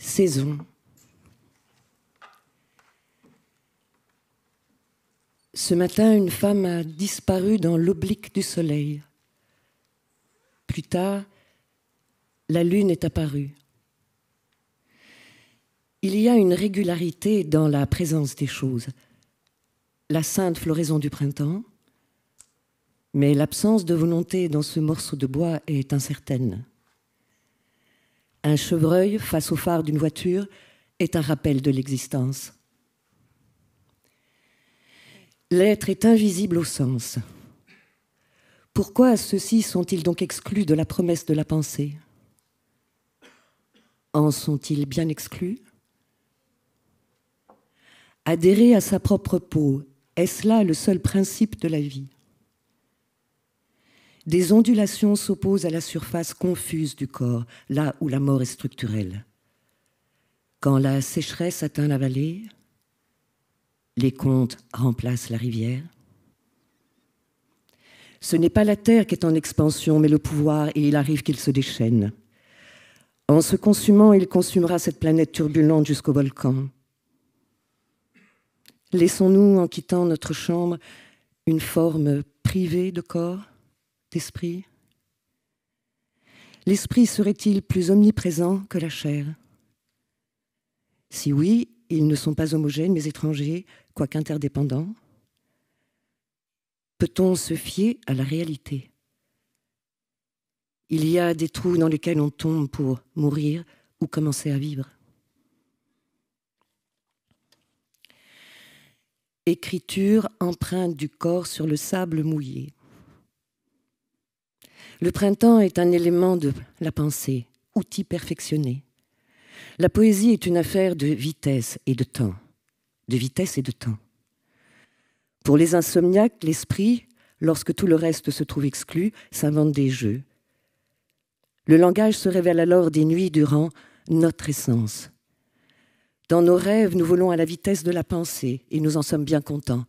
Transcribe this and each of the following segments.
Saison. Ce matin, une femme a disparu dans l'oblique du soleil. Plus tard, la lune est apparue. Il y a une régularité dans la présence des choses. La sainte floraison du printemps, mais l'absence de volonté dans ce morceau de bois est incertaine. Un chevreuil face au phare d'une voiture est un rappel de l'existence. L'être est invisible au sens. Pourquoi ceux-ci sont-ils donc exclus de la promesse de la pensée? En sont-ils bien exclus? Adhérer à sa propre peau, est-ce là le seul principe de la vie? Des ondulations s'opposent à la surface confuse du corps, là où la mort est structurelle. Quand la sécheresse atteint la vallée, les contes remplacent la rivière. Ce n'est pas la terre qui est en expansion, mais le pouvoir, et il arrive qu'il se déchaîne. En se consumant, il consumera cette planète turbulente jusqu'au volcan. Laissons-nous, en quittant notre chambre, une forme privée de corps, d'esprit? L'esprit serait-il plus omniprésent que la chair? Si oui, ils ne sont pas homogènes mais étrangers, quoique interdépendants. Peut-on se fier à la réalité? Il y a des trous dans lesquels on tombe pour mourir ou commencer à vivre. Écriture, empreinte du corps sur le sable mouillé. Le printemps est un élément de la pensée, outil perfectionné. La poésie est une affaire de vitesse et de temps. De vitesse et de temps. Pour les insomniaques, l'esprit, lorsque tout le reste se trouve exclu, s'invente des jeux. Le langage se révèle alors des nuits durant notre essence. Dans nos rêves, nous volons à la vitesse de la pensée et nous en sommes bien contents.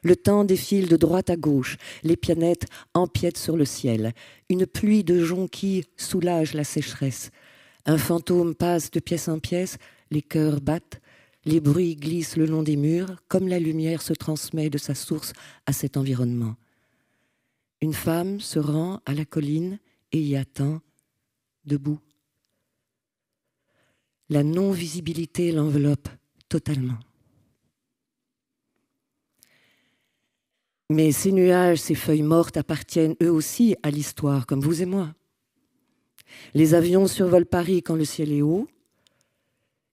Le temps défile de droite à gauche, les planètes empiètent sur le ciel. Une pluie de jonquilles soulage la sécheresse. Un fantôme passe de pièce en pièce, les cœurs battent, les bruits glissent le long des murs, comme la lumière se transmet de sa source à cet environnement. Une femme se rend à la colline et y attend, debout. La non-visibilité l'enveloppe totalement. Mais ces nuages, ces feuilles mortes appartiennent eux aussi à l'histoire, comme vous et moi. Les avions survolent Paris quand le ciel est haut.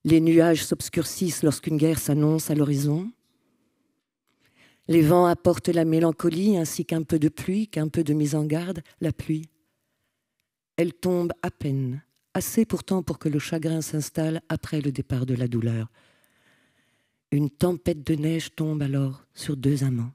Les nuages s'obscurcissent lorsqu'une guerre s'annonce à l'horizon. Les vents apportent la mélancolie ainsi qu'un peu de pluie, qu'un peu de mise en garde, la pluie. Elle tombe à peine, assez pourtant pour que le chagrin s'installe après le départ de la douleur. Une tempête de neige tombe alors sur deux amants.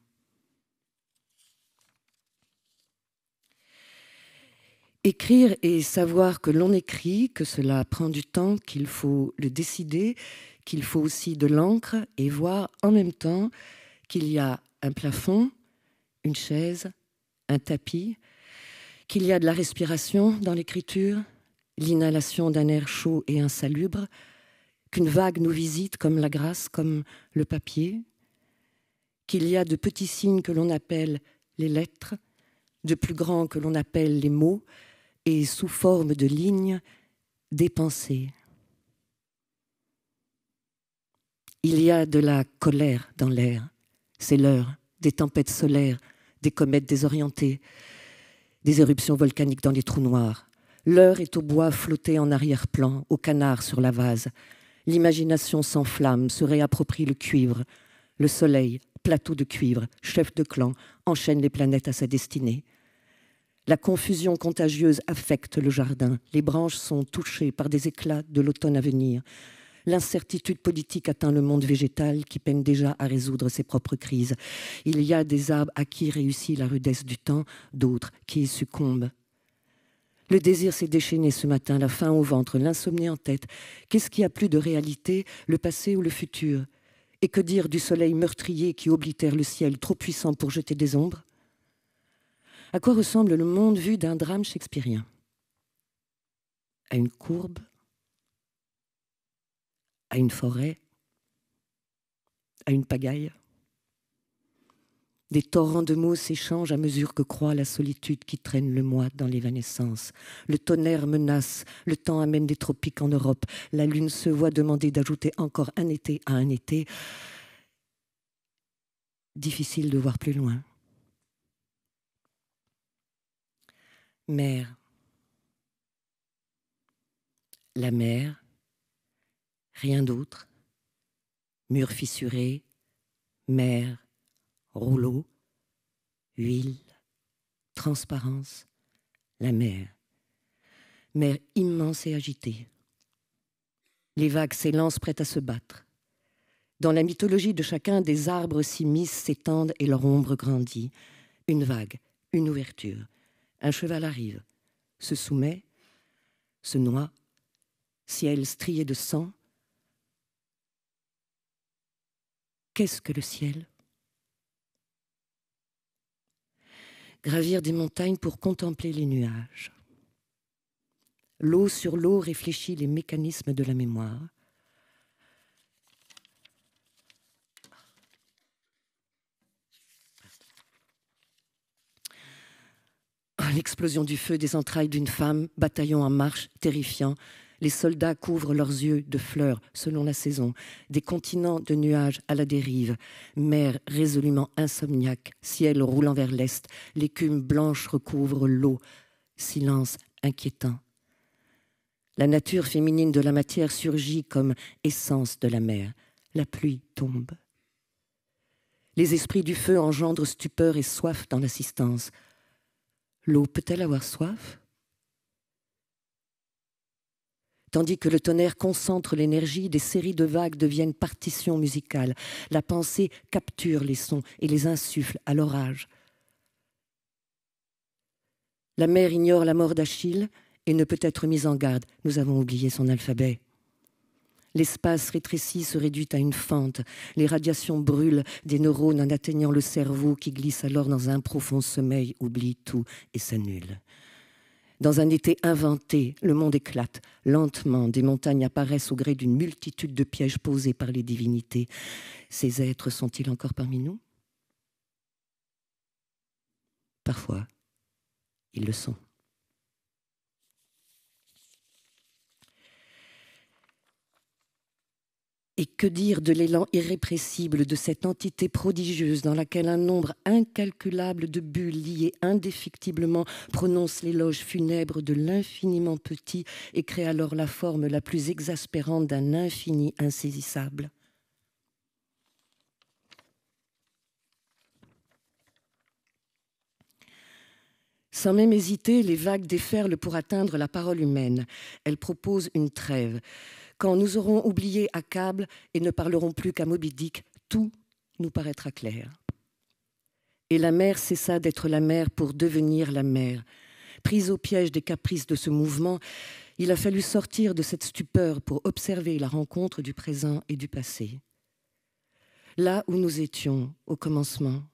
Écrire et savoir que l'on écrit, que cela prend du temps, qu'il faut le décider, qu'il faut aussi de l'encre et voir en même temps qu'il y a un plafond, une chaise, un tapis, qu'il y a de la respiration dans l'écriture, l'inhalation d'un air chaud et insalubre, qu'une vague nous visite comme la grâce, comme le papier, qu'il y a de petits signes que l'on appelle les lettres, de plus grands que l'on appelle les mots, et sous forme de lignes, des pensées. Il y a de la colère dans l'air. C'est l'heure des tempêtes solaires, des comètes désorientées, des éruptions volcaniques dans les trous noirs. L'heure est au bois flotté en arrière-plan, au canard sur la vase. L'imagination s'enflamme, se réapproprie le cuivre. Le soleil, plateau de cuivre, chef de clan, enchaîne les planètes à sa destinée. La confusion contagieuse affecte le jardin. Les branches sont touchées par des éclats de l'automne à venir. L'incertitude politique atteint le monde végétal qui peine déjà à résoudre ses propres crises. Il y a des arbres à qui réussit la rudesse du temps, d'autres qui y succombent. Le désir s'est déchaîné ce matin, la faim au ventre, l'insomnie en tête. Qu'est-ce qui a plus de réalité, le passé ou le futur? Et que dire du soleil meurtrier qui oblitère le ciel, trop puissant pour jeter des ombres? À quoi ressemble le monde vu d'un drame shakespearien? À une courbe, à une forêt, à une pagaille. Des torrents de mots s'échangent à mesure que croît la solitude qui traîne le mois dans l'évanescence. Le tonnerre menace, le temps amène des tropiques en Europe. La lune se voit demander d'ajouter encore un été à un été. Difficile de voir plus loin. Mer. La mer, rien d'autre. Murs fissurés, mer, rouleau, huile, transparence, la mer. Mer immense et agitée. Les vagues s'élancent prêtes à se battre. Dans la mythologie de chacun, des arbres s'immiscent, s'étendent et leur ombre grandit. Une vague, une ouverture. Un cheval arrive, se soumet, se noie, ciel strié de sang. Qu'est-ce que le ciel ? Gravir des montagnes pour contempler les nuages. L'eau sur l'eau réfléchit les mécanismes de la mémoire. L'explosion du feu des entrailles d'une femme, bataillon en marche, terrifiant. Les soldats couvrent leurs yeux de fleurs selon la saison. Des continents de nuages à la dérive. Mer résolument insomniaque, ciel roulant vers l'est. L'écume blanche recouvre l'eau. Silence inquiétant. La nature féminine de la matière surgit comme essence de la mer. La pluie tombe. Les esprits du feu engendrent stupeur et soif dans l'assistance. L'eau peut-elle avoir soif ? Tandis que le tonnerre concentre l'énergie, des séries de vagues deviennent partitions musicales. La pensée capture les sons et les insuffle à l'orage. La mer ignore la mort d'Achille et ne peut être mise en garde. Nous avons oublié son alphabet. L'espace rétréci se réduit à une fente. Les radiations brûlent des neurones en atteignant le cerveau qui glisse alors dans un profond sommeil, oublie tout et s'annule. Dans un été inventé, le monde éclate. Lentement, des montagnes apparaissent au gré d'une multitude de pièges posés par les divinités. Ces êtres sont-ils encore parmi nous ? Parfois, ils le sont. Et que dire de l'élan irrépressible de cette entité prodigieuse dans laquelle un nombre incalculable de bulles liées indéfectiblement prononcent l'éloge funèbre de l'infiniment petit et créent alors la forme la plus exaspérante d'un infini insaisissable. Sans même hésiter, les vagues déferlent pour atteindre la parole humaine. Elles proposent une trêve. Quand nous aurons oublié Akkab et ne parlerons plus qu'à Moby Dick, tout nous paraîtra clair. Et la mer cessa d'être la mer pour devenir la mer. Prise au piège des caprices de ce mouvement, il a fallu sortir de cette stupeur pour observer la rencontre du présent et du passé. Là où nous étions au commencement,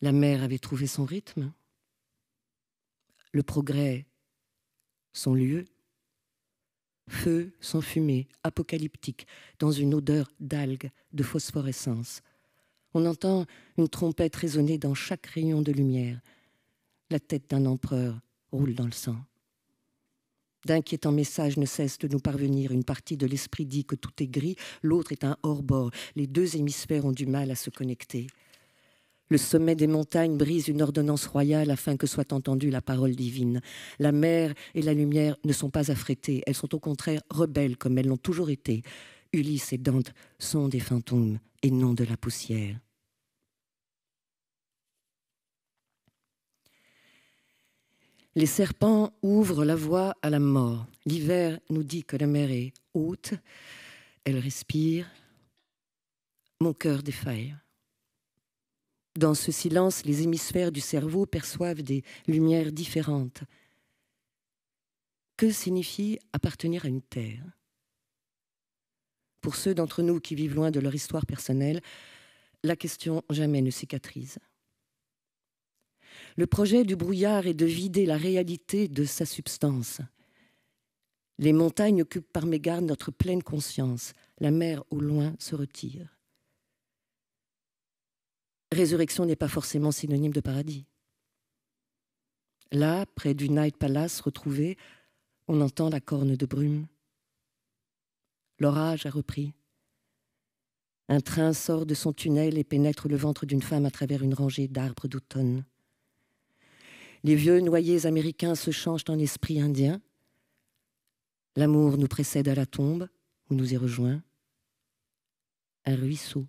la mer avait trouvé son rythme, le progrès son lieu, feu sans fumée, apocalyptique, dans une odeur d'algues, de phosphorescence. On entend une trompette résonner dans chaque rayon de lumière. La tête d'un empereur roule dans le sang. D'inquiétants messages ne cessent de nous parvenir. Une partie de l'esprit dit que tout est gris, l'autre est un hors-bord. Les deux hémisphères ont du mal à se connecter. Le sommet des montagnes brise une ordonnance royale afin que soit entendue la parole divine. La mer et la lumière ne sont pas affrétées, elles sont au contraire rebelles comme elles l'ont toujours été. Ulysse et Dante sont des fantômes et non de la poussière. Les serpents ouvrent la voie à la mort. L'hiver nous dit que la mer est haute, elle respire. Mon cœur défaille. Dans ce silence, les hémisphères du cerveau perçoivent des lumières différentes. Que signifie appartenir à une terre ? Pour ceux d'entre nous qui vivent loin de leur histoire personnelle, la question jamais ne cicatrise. Le projet du brouillard est de vider la réalité de sa substance. Les montagnes occupent par mégarde notre pleine conscience. La mer au loin se retire. Résurrection n'est pas forcément synonyme de paradis. Là, près du Night Palace retrouvé, on entend la corne de brume. L'orage a repris. Un train sort de son tunnel et pénètre le ventre d'une femme à travers une rangée d'arbres d'automne. Les vieux noyés américains se changent en esprits indiens. L'amour nous précède à la tombe, ou nous y rejoint. Un ruisseau.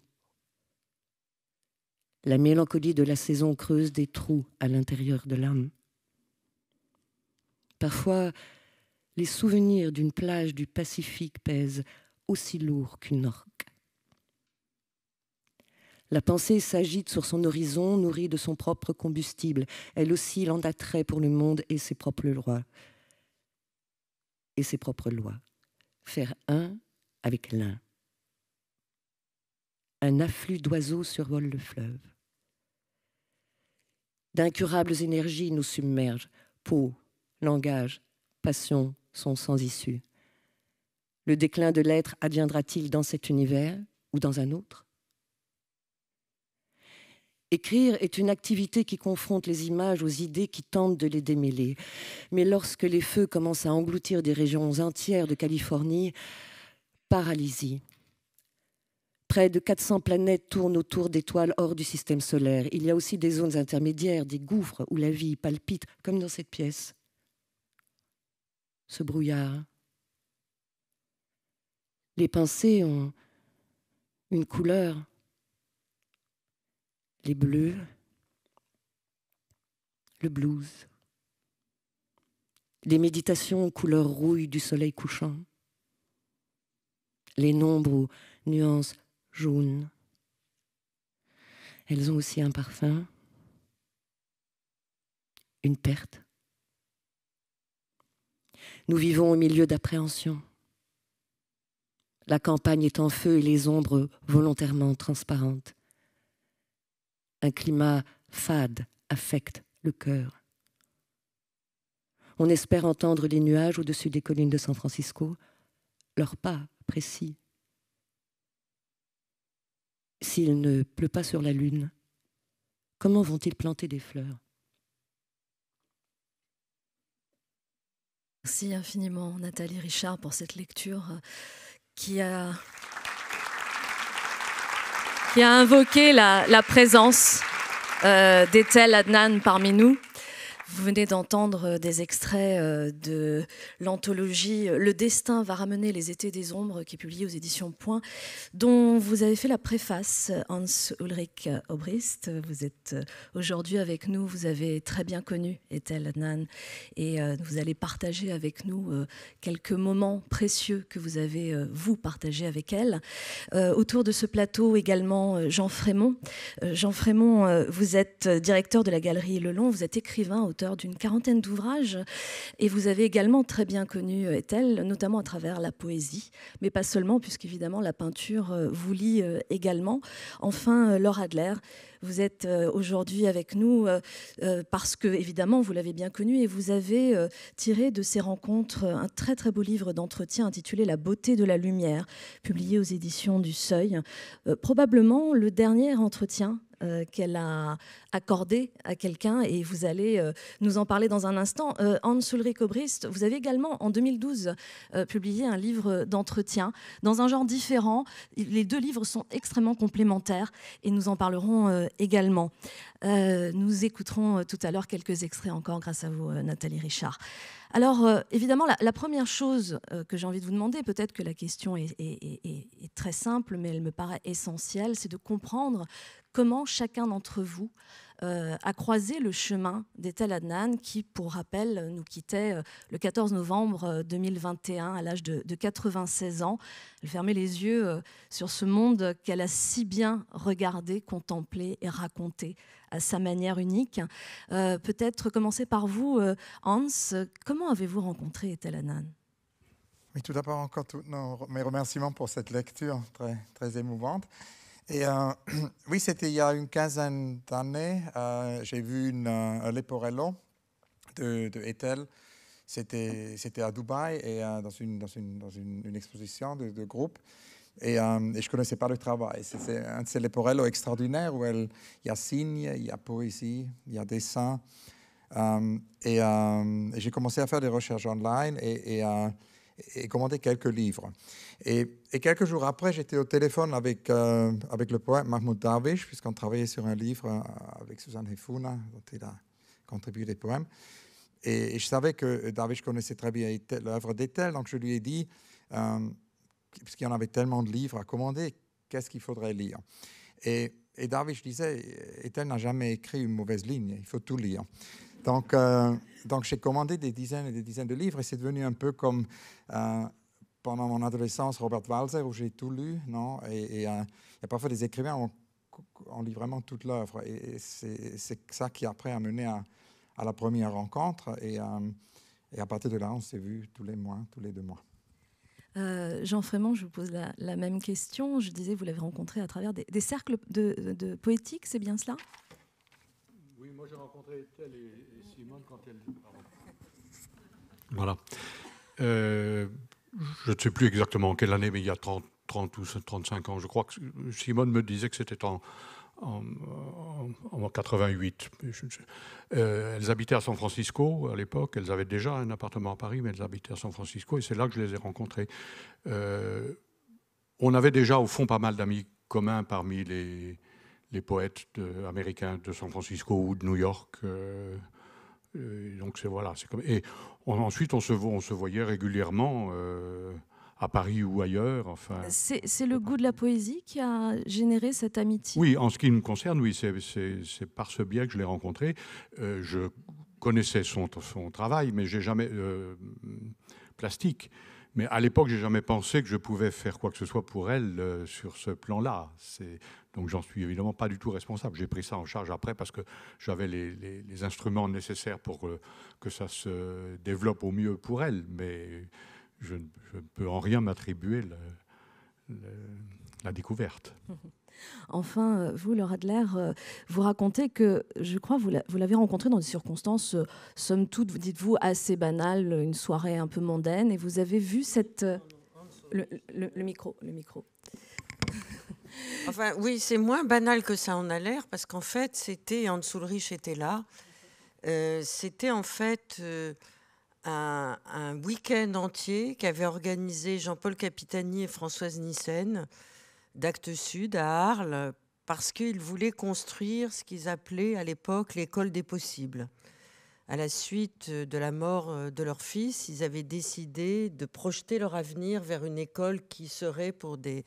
La mélancolie de la saison creuse des trous à l'intérieur de l'âme. Parfois, les souvenirs d'une plage du Pacifique pèsent aussi lourd qu'une orque. La pensée s'agite sur son horizon, nourrie de son propre combustible. Elle oscille en attrait pour le monde et ses propres lois. Faire un avec l'un. Un afflux d'oiseaux survole le fleuve. D'incurables énergies nous submergent. Peau, langage, passion sont sans issue. Le déclin de l'être adviendra-t-il dans cet univers ou dans un autre? Écrire est une activité qui confronte les images aux idées qui tentent de les démêler. Mais lorsque les feux commencent à engloutir des régions entières de Californie, paralysie. Près de 400 planètes tournent autour d'étoiles hors du système solaire. Il y a aussi des zones intermédiaires, des gouffres où la vie palpite, comme dans cette pièce. Ce brouillard. Les pensées ont une couleur. Les bleus, le blues, les méditations couleur rouille du soleil couchant, les nombres aux nuances jaunes. Elles ont aussi un parfum, une perte. Nous vivons au milieu d'appréhension. La campagne est en feu et les ombres volontairement transparentes. Un climat fade affecte le cœur. On espère entendre les nuages au-dessus des collines de San Francisco, leurs pas précis. S'il ne pleut pas sur la lune, comment vont-ils planter des fleurs? Merci infiniment Nathalie Richard pour cette lecture qui a invoqué la présence d'Etel Adnan parmi nous. Vous venez d'entendre des extraits de l'anthologie « Le destin va ramener les étés des ombres » qui est publiée aux éditions Point, dont vous avez fait la préface, Hans-Ulrich Obrist. Vous êtes aujourd'hui avec nous, vous avez très bien connu Etel Adnan et vous allez partager avec nous quelques moments précieux que vous avez, vous, partagés avec elle. Autour de ce plateau également, Jean Frémont. Jean Frémont, vous êtes directeur de la Galerie Lelon, vous êtes écrivain, auteur d'une quarantaine d'ouvrages et vous avez également très bien connu Etel, notamment à travers la poésie, mais pas seulement, puisqu'évidemment la peinture vous lie également. Enfin, Laure Adler, vous êtes aujourd'hui avec nous parce que, évidemment, vous l'avez bien connu et vous avez tiré de ces rencontres un très très beau livre d'entretien intitulé « La beauté de la lumière », publié aux éditions du Seuil. Probablement le dernier entretien qu'elle a accordé à quelqu'un et vous allez nous en parler dans un instant. Hans-Ulrich Obrist, vous avez également en 2012 publié un livre d'entretien dans un genre différent. Les deux livres sont extrêmement complémentaires et nous en parlerons également. Nous écouterons tout à l'heure quelques extraits encore grâce à vous, Nathalie Richard. Alors, évidemment, la première chose que j'ai envie de vous demander, peut-être que la question est très simple, mais elle me paraît essentielle, c'est de comprendre comment chacun d'entre vous a croisé le chemin d'Etel Adnan qui, pour rappel, nous quittait le 14 novembre 2021 à l'âge de 96 ans. Elle fermait les yeux sur ce monde qu'elle a si bien regardé, contemplé et raconté à sa manière unique. Peut-être commencer par vous, Hans. Comment avez-vous rencontré Etel Adnan? Oui, tout d'abord, encore mes remerciements pour cette lecture très, très émouvante. Et oui, c'était il y a une quinzaine d'années. J'ai vu un Leporello de Etel C'était à Dubaï et dans une exposition de groupe. Et je ne connaissais pas le travail. C'est un Leporello extraordinaire où il y a signes, il y a poésie, il y a dessin. Et j'ai commencé à faire des recherches online et commander quelques livres. Et quelques jours après, j'étais au téléphone avec le poète Mahmoud Darwish, puisqu'on travaillait sur un livre avec Suzanne Hefuna, dont il a contribué des poèmes. Et je savais que Darwish connaissait très bien l'œuvre d'Ethel, donc je lui ai dit, puisqu'il y en avait tellement de livres à commander, qu'est-ce qu'il faudrait lire? Et Darwish disait, Ethel n'a jamais écrit une mauvaise ligne, il faut tout lire. Donc j'ai commandé des dizaines et des dizaines de livres et c'est devenu un peu comme pendant mon adolescence Robert Walser où j'ai tout lu, non? Et il y a parfois des écrivains, on lit vraiment toute l'œuvre et c'est ça qui après a mené à la première rencontre et à partir de là on s'est vus tous les mois, tous les 2 mois. Jean Frémont, je vous pose la même question. Je disais, vous l'avez rencontré à travers des cercles de poétiques, c'est bien cela? Oui, moi j'ai rencontré Ethel et Simone quand elle... Voilà. Je ne sais plus exactement en quelle année, mais il y a 30 ou 35 ans. Je crois que Simone me disait que c'était en 88. Elles habitaient à San Francisco à l'époque. Elles avaient déjà un appartement à Paris, mais elles habitaient à San Francisco et c'est là que je les ai rencontrées. On avait déjà au fond pas mal d'amis communs parmi les poètes américains de San Francisco ou de New York. Donc voilà, c'est comme... Et ensuite on se voyait régulièrement à Paris ou ailleurs. Enfin, c'est le goût de la poésie qui a généré cette amitié? Oui, en ce qui me concerne, oui, c'est par ce biais que je l'ai rencontré. Je connaissais son travail, mais j'ai jamais plastique. Mais à l'époque, j'ai jamais pensé que je pouvais faire quoi que ce soit pour elle sur ce plan-là. Donc j'en suis évidemment pas du tout responsable. J'ai pris ça en charge après parce que j'avais les instruments nécessaires pour que ça se développe au mieux pour elle. Mais je ne peux en rien m'attribuer la découverte. Enfin, vous, Laure Adler, vous racontez que, je crois, vous l'avez rencontré dans des circonstances, somme toute, vous dites-vous, assez banales, une soirée un peu mondaine, et vous avez vu cette... Le micro. Enfin, oui, c'est moins banal que ça en a l'air, parce qu'en fait, c'était, Hans Ulrich était là, c'était en fait un week-end entier qu'avaient organisé Jean-Paul Capitani et Françoise Nyssen, d'Actes Sud à Arles, parce qu'ils voulaient construire ce qu'ils appelaient à l'époque l'école des possibles. À la suite de la mort de leur fils, ils avaient décidé de projeter leur avenir vers une école qui serait pour des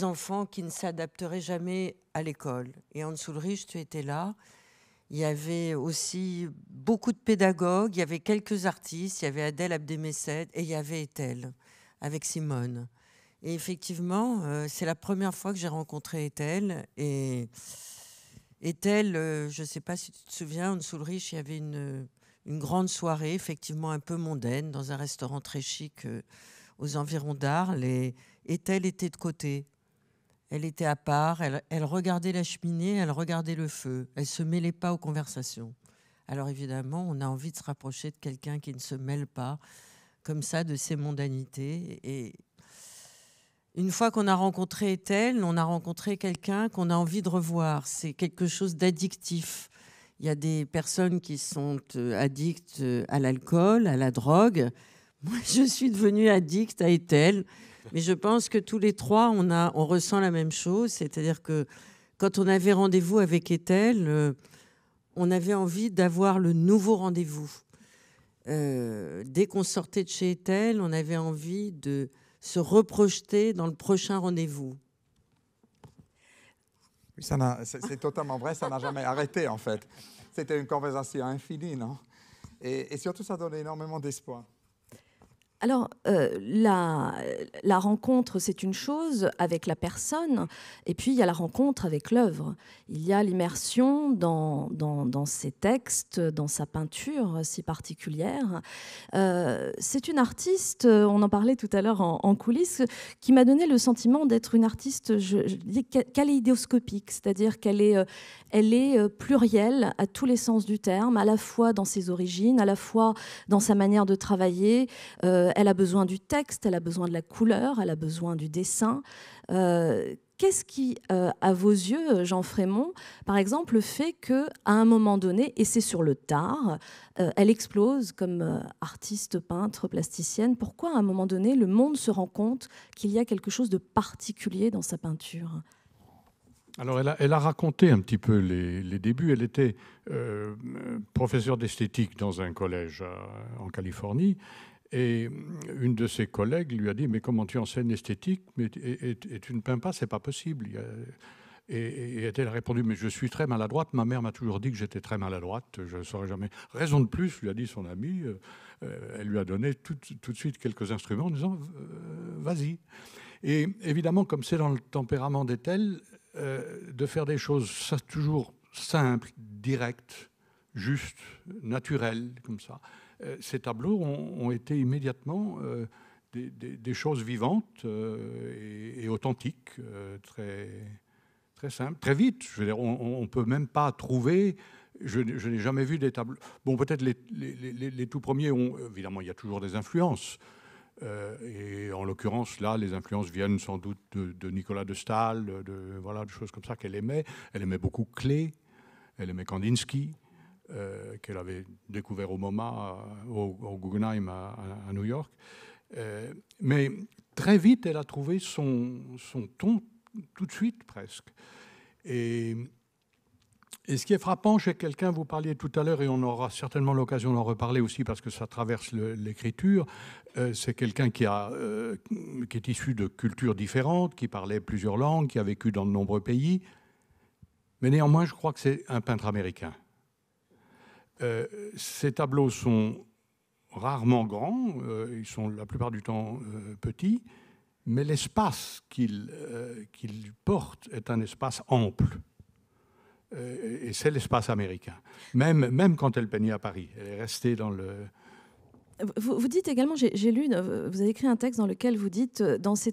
enfants qui ne s'adapteraient jamais à l'école. Et Hans Ulrich, tu étais là. Il y avait aussi beaucoup de pédagogues, il y avait quelques artistes, il y avait Adèle Abdemessed et il y avait Ethel avec Simone. Et effectivement, c'est la première fois que j'ai rencontré Ethel. Et Ethel, je ne sais pas si tu te souviens, Hans Ulrich, il y avait une grande soirée, effectivement un peu mondaine, dans un restaurant très chic aux environs d'Arles. Et Ethel était de côté. Elle était à part, elle regardait la cheminée, elle regardait le feu. Elle ne se mêlait pas aux conversations. Alors évidemment, on a envie de se rapprocher de quelqu'un qui ne se mêle pas, comme ça, de ses mondanités. Et une fois qu'on a rencontré Ethel, on a rencontré quelqu'un qu'on a envie de revoir. C'est quelque chose d'addictif. Il y a des personnes qui sont addictes à l'alcool, à la drogue. Moi, je suis devenue addict à Ethel. Mais je pense que tous les trois, on ressent la même chose. C'est-à-dire que quand on avait rendez-vous avec Ethel, on avait envie d'avoir le nouveau rendez-vous. Dès qu'on sortait de chez Ethel, on avait envie de se reprojeter dans le prochain rendez-vous. Oui, c'est totalement vrai, ça n'a jamais arrêté en fait. C'était une conversation infinie, non? Et surtout, ça donnait énormément d'espoir. Alors, la rencontre, c'est une chose avec la personne, et puis il y a la rencontre avec l'œuvre. Il y a l'immersion dans ses textes, dans sa peinture si particulière. C'est une artiste, on en parlait tout à l'heure en coulisses, qui m'a donné le sentiment d'être une artiste, je dis, kaléidoscopique, c'est-à-dire qu'elle est plurielle à tous les sens du terme, à la fois dans ses origines, à la fois dans sa manière de travailler. Elle a besoin du texte, elle a besoin de la couleur, elle a besoin du dessin. Qu'est-ce qui, à vos yeux, Jean Frémont, par exemple, fait qu'à un moment donné, et c'est sur le tard, elle explose comme artiste, peintre, plasticienne? Pourquoi, à un moment donné, le monde se rend compte qu'il y a quelque chose de particulier dans sa peinture? Alors, elle a raconté un petit peu les débuts. Elle était professeure d'esthétique dans un collège en Californie. Et une de ses collègues lui a dit « Mais comment tu enseignes l'esthétique et tu ne peins pas, c'est pas possible. » Et elle a répondu « Mais je suis très maladroite. Ma mère m'a toujours dit que j'étais très maladroite. Je ne saurais jamais. » Raison de plus, lui a dit son amie. Elle lui a donné tout de suite quelques instruments en disant « Vas-y. » Et évidemment, comme c'est dans le tempérament d'Ethel, de faire des choses toujours simples, directes, justes, naturelles, comme ça. Ces tableaux ont été immédiatement des choses vivantes et authentiques, très, très simples, très vite. Je veux dire, on ne peut même pas trouver... Je n'ai jamais vu des tableaux... Bon, peut-être les tout premiers ont... Évidemment, il y a toujours des influences. Et en l'occurrence, là, les influences viennent sans doute de Nicolas de Staël, voilà, de choses comme ça qu'elle aimait. Elle aimait beaucoup Klee, elle aimait Kandinsky, qu'elle avait découvert au MoMA, au Guggenheim à New York. Mais très vite, elle a trouvé son ton, tout de suite presque. Et ce qui est frappant chez quelqu'un, vous parliez tout à l'heure, et on aura certainement l'occasion d'en reparler aussi parce que ça traverse l'écriture, c'est quelqu'un qui est issu de cultures différentes, qui parlait plusieurs langues, qui a vécu dans de nombreux pays. Mais néanmoins, je crois que c'est un peintre américain. Ces tableaux sont rarement grands, ils sont la plupart du temps petits, mais l'espace qu'il porte est un espace ample. Et c'est l'espace américain. Même quand elle peignait à Paris, elle est restée dans le... Vous dites également, j'ai lu, vous avez écrit un texte dans lequel vous dites dans ces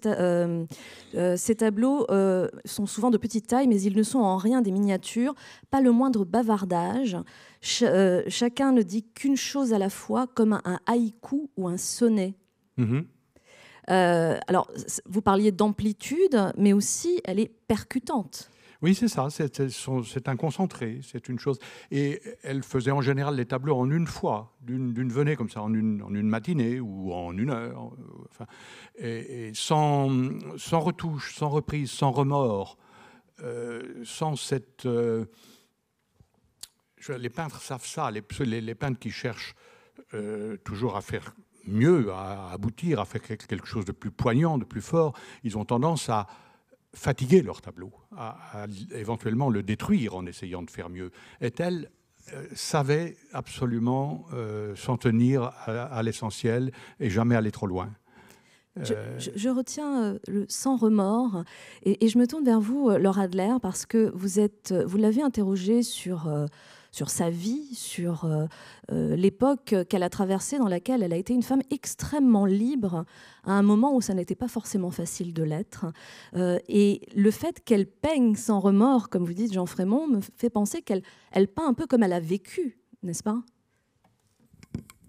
tableaux sont souvent de petite taille, mais ils ne sont en rien des miniatures, pas le moindre bavardage. Chacun ne dit qu'une chose à la fois, comme un haïku ou un sonnet. Mm-hmm. Alors, vous parliez d'amplitude, mais aussi elle est percutante. Oui, c'est ça, c'est un concentré, c'est une chose. Et elle faisait en général les tableaux en une fois, d'une venée comme ça, en une matinée ou en une heure, enfin, et sans retouche, sans reprise, sans remords, sans cette... les peintres savent ça, les peintres qui cherchent toujours à faire mieux, à aboutir, à faire quelque chose de plus poignant, de plus fort, ils ont tendance à fatiguer leur tableau, à éventuellement le détruire en essayant de faire mieux. Ethel savait absolument s'en tenir à l'essentiel et jamais aller trop loin. Je retiens le sans remords et je me tourne vers vous, Laure Adler, parce que vous l'avez interrogée sur sa vie, sur l'époque qu'elle a traversée, dans laquelle elle a été une femme extrêmement libre, à un moment où ça n'était pas forcément facile de l'être. Et le fait qu'elle peigne sans remords, comme vous dites, Jean Frémont, me fait penser qu'elle peint un peu comme elle a vécu, n'est-ce pas ?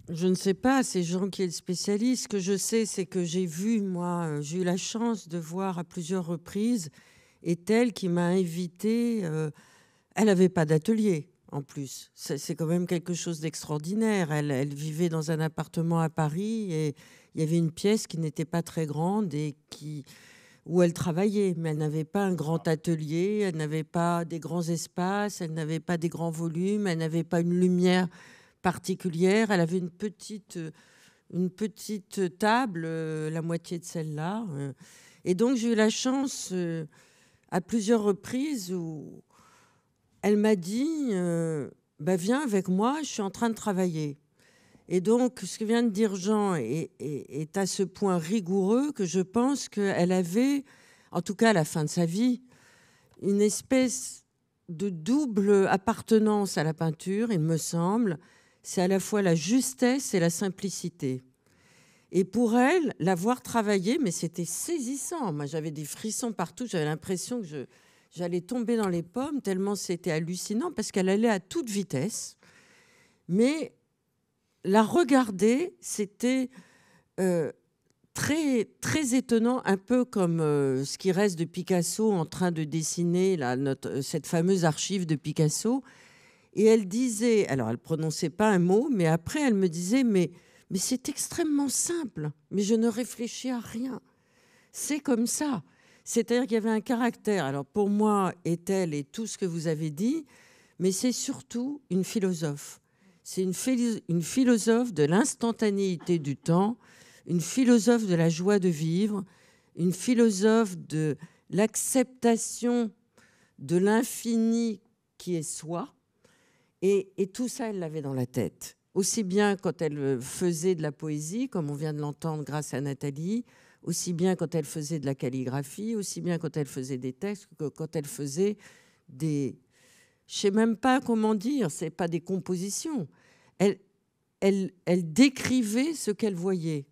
Je ne sais pas, c'est Jean qui est le spécialiste. Ce que je sais, c'est que j'ai eu la chance de voir à plusieurs reprises Ethel qui m'a invitée. Elle n'avait pas d'atelier. En plus, c'est quand même quelque chose d'extraordinaire. Elle vivait dans un appartement à Paris et il y avait une pièce qui n'était pas très grande et où elle travaillait. Mais elle n'avait pas un grand atelier, elle n'avait pas des grands espaces, elle n'avait pas des grands volumes, elle n'avait pas une lumière particulière. Elle avait une petite table, la moitié de celle-là. Et donc, j'ai eu la chance à plusieurs reprises où elle m'a dit viens avec moi, je suis en train de travailler. Et donc, ce que vient de dire Jean est à ce point rigoureux que je pense qu'elle avait, en tout cas à la fin de sa vie, une espèce de double appartenance à la peinture, il me semble. C'est à la fois la justesse et la simplicité. Et pour elle, la voir travailler, mais c'était saisissant. Moi, j'avais des frissons partout. J'avais l'impression que j'allais tomber dans les pommes, tellement c'était hallucinant, parce qu'elle allait à toute vitesse. Mais la regarder, c'était très, très étonnant, un peu comme ce qui reste de Picasso en train de dessiner là, cette fameuse archive de Picasso. Et elle disait, alors elle ne prononçait pas un mot, mais après elle me disait, mais c'est extrêmement simple, mais je ne réfléchis à rien. C'est comme ça. C'est-à-dire qu'il y avait un caractère. Alors pour moi, est-elle et tout ce que vous avez dit, mais c'est surtout une philosophe. C'est une philosophe de l'instantanéité du temps, une philosophe de la joie de vivre, une philosophe de l'acceptation de l'infini qui est soi. Et tout ça, elle l'avait dans la tête. Aussi bien quand elle faisait de la poésie, comme on vient de l'entendre grâce à Nathalie, aussi bien quand elle faisait de la calligraphie, aussi bien quand elle faisait des textes, que quand elle faisait des... Je ne sais même pas comment dire, ce n'est pas des compositions. Elle décrivait ce qu'elle voyait.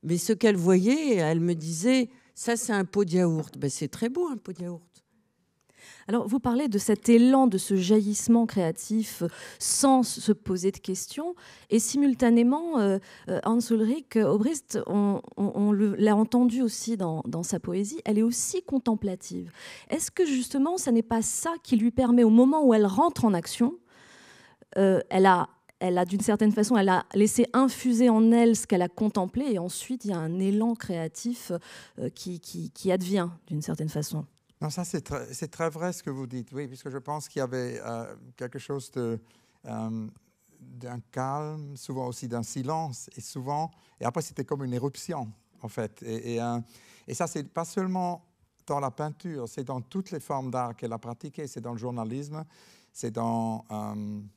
Mais ce qu'elle voyait, elle me disait, ça c'est un pot de yaourt. Ben, c'est très beau un pot de yaourt. Alors, vous parlez de cet élan, de ce jaillissement créatif sans se poser de questions. Et simultanément, Hans Ulrich Obrist, on l'a entendu aussi dans sa poésie, elle est aussi contemplative. Est-ce que justement, ça n'est pas ça qui lui permet, au moment où elle rentre en action, elle a d'une certaine façon, elle a laissé infuser en elle ce qu'elle a contemplé, et ensuite il y a un élan créatif qui advient d'une certaine façon. Non, ça c'est très vrai ce que vous dites, oui, puisque je pense qu'il y avait quelque chose d'un calme, souvent aussi d'un silence, et après c'était comme une éruption en fait. Et ça c'est pas seulement dans la peinture, c'est dans toutes les formes d'art qu'elle a pratiquées, c'est dans le journalisme, c'est dans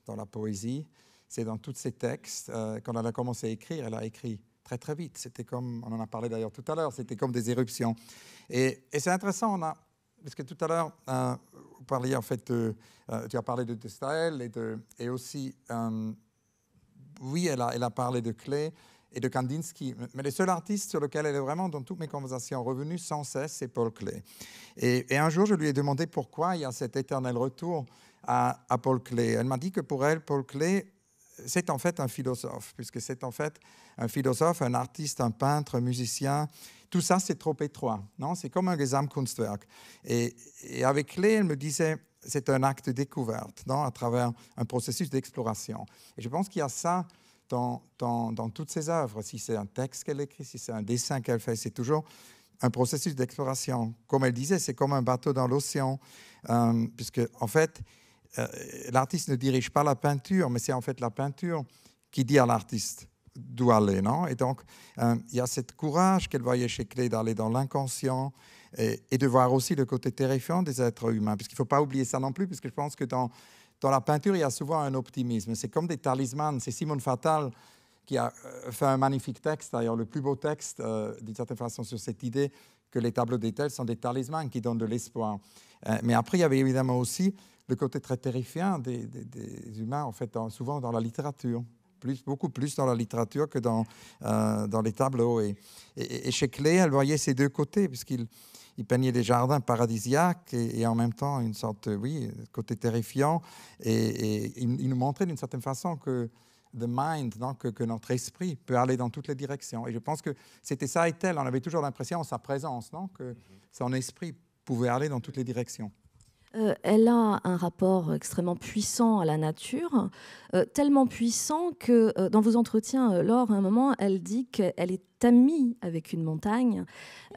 la poésie, c'est dans tous ces textes. Quand elle a commencé à écrire, elle a écrit très très vite. C'était comme, on en a parlé d'ailleurs tout à l'heure, c'était comme des éruptions. Et c'est intéressant, parce que tout à l'heure, vous parliez en fait, tu as parlé de Staël et aussi, oui, elle a parlé de Klee et de Kandinsky, mais le seul artiste sur lequel elle est vraiment dans toutes mes conversations revenue sans cesse, c'est Paul Klee. Et un jour, je lui ai demandé pourquoi il y a cet éternel retour à Paul Klee. Elle m'a dit que pour elle, Paul Klee, c'est en fait un philosophe, puisque c'est en fait un philosophe, un artiste, un peintre, un musicien. Tout ça, c'est trop étroit. Non, c'est comme un Gesamtkunstwerk. Et avec Klee, elle me disait, c'est un acte de découverte, non, à travers un processus d'exploration. Et je pense qu'il y a ça dans toutes ses œuvres. Si c'est un texte qu'elle écrit, si c'est un dessin qu'elle fait, c'est toujours un processus d'exploration. Comme elle disait, c'est comme un bateau dans l'océan, puisque en fait, l'artiste ne dirige pas la peinture, mais c'est en fait la peinture qui dit à l'artiste d'où aller, non? Et donc, il y a ce courage qu'elle voyait chez Klee d'aller dans l'inconscient et de voir aussi le côté terrifiant des êtres humains, parce qu'il ne faut pas oublier ça non plus, parce que je pense que dans la peinture, il y a souvent un optimisme. C'est comme des talismans. C'est Simone Fattal qui a fait un magnifique texte, d'ailleurs le plus beau texte, d'une certaine façon, sur cette idée que les tableaux d'étel sont des talismans qui donnent de l'espoir. Mais après, il y avait évidemment aussi le côté très terrifiant des humains, en fait, souvent dans la littérature. Beaucoup plus dans la littérature que dans les tableaux. Et chez Klee, elle voyait ces deux côtés, puisqu'il peignait des jardins paradisiaques et en même temps une sorte, oui, côté terrifiant. Et il nous montrait d'une certaine façon que the mind, non, que notre esprit peut aller dans toutes les directions. Et je pense que c'était ça et tel. On avait toujours l'impression, en sa présence, non, que son esprit pouvait aller dans toutes les directions. Elle a un rapport extrêmement puissant à la nature, tellement puissant que dans vos entretiens, Laure, à un moment, elle dit qu'elle est amie avec une montagne.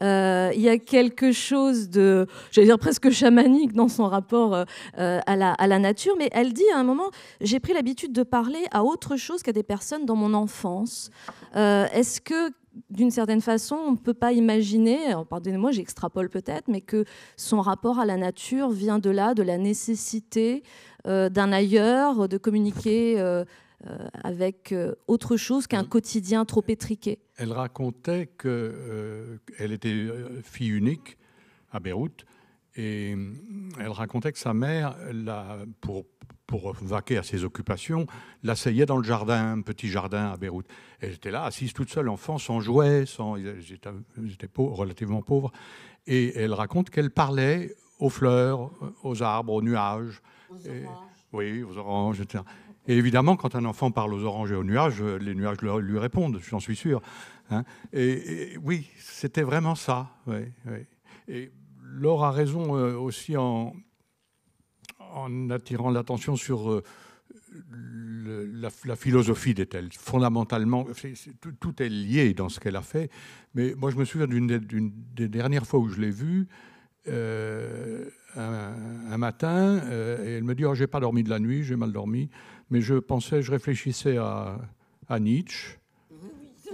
Il y a quelque chose de, j'allais dire presque chamanique dans son rapport à la nature, mais elle dit à un moment, j'ai pris l'habitude de parler à autre chose qu'à des personnes dans mon enfance. Est-ce que d'une certaine façon, on ne peut pas imaginer, pardonnez-moi, j'extrapole peut-être, mais que son rapport à la nature vient de là, de la nécessité d'un ailleurs, de communiquer avec autre chose qu'un quotidien trop étriqué. Elle racontait qu'elle était fille unique à Beyrouth, et elle racontait que sa mère, pour vaquer à ses occupations, l'asseyait dans le jardin, un petit jardin à Beyrouth. Elle était là, assise toute seule, enfant, sans jouets, ils étaient relativement pauvres. Et elle raconte qu'elle parlait aux fleurs, aux arbres, aux nuages. Aux oranges. Oui, aux oranges, etc. Et évidemment, quand un enfant parle aux oranges et aux nuages, les nuages lui répondent, j'en suis sûr. Hein. Et oui, c'était vraiment ça. Oui, oui. Et Laure a raison aussi en attirant l'attention sur la philosophie d'Ethel. Fondamentalement, tout est lié dans ce qu'elle a fait. Mais moi, je me souviens d'une des dernières fois où je l'ai vue, un matin, et elle me dit « j'ai pas dormi de la nuit, j'ai mal dormi ». Mais je réfléchissais à Nietzsche.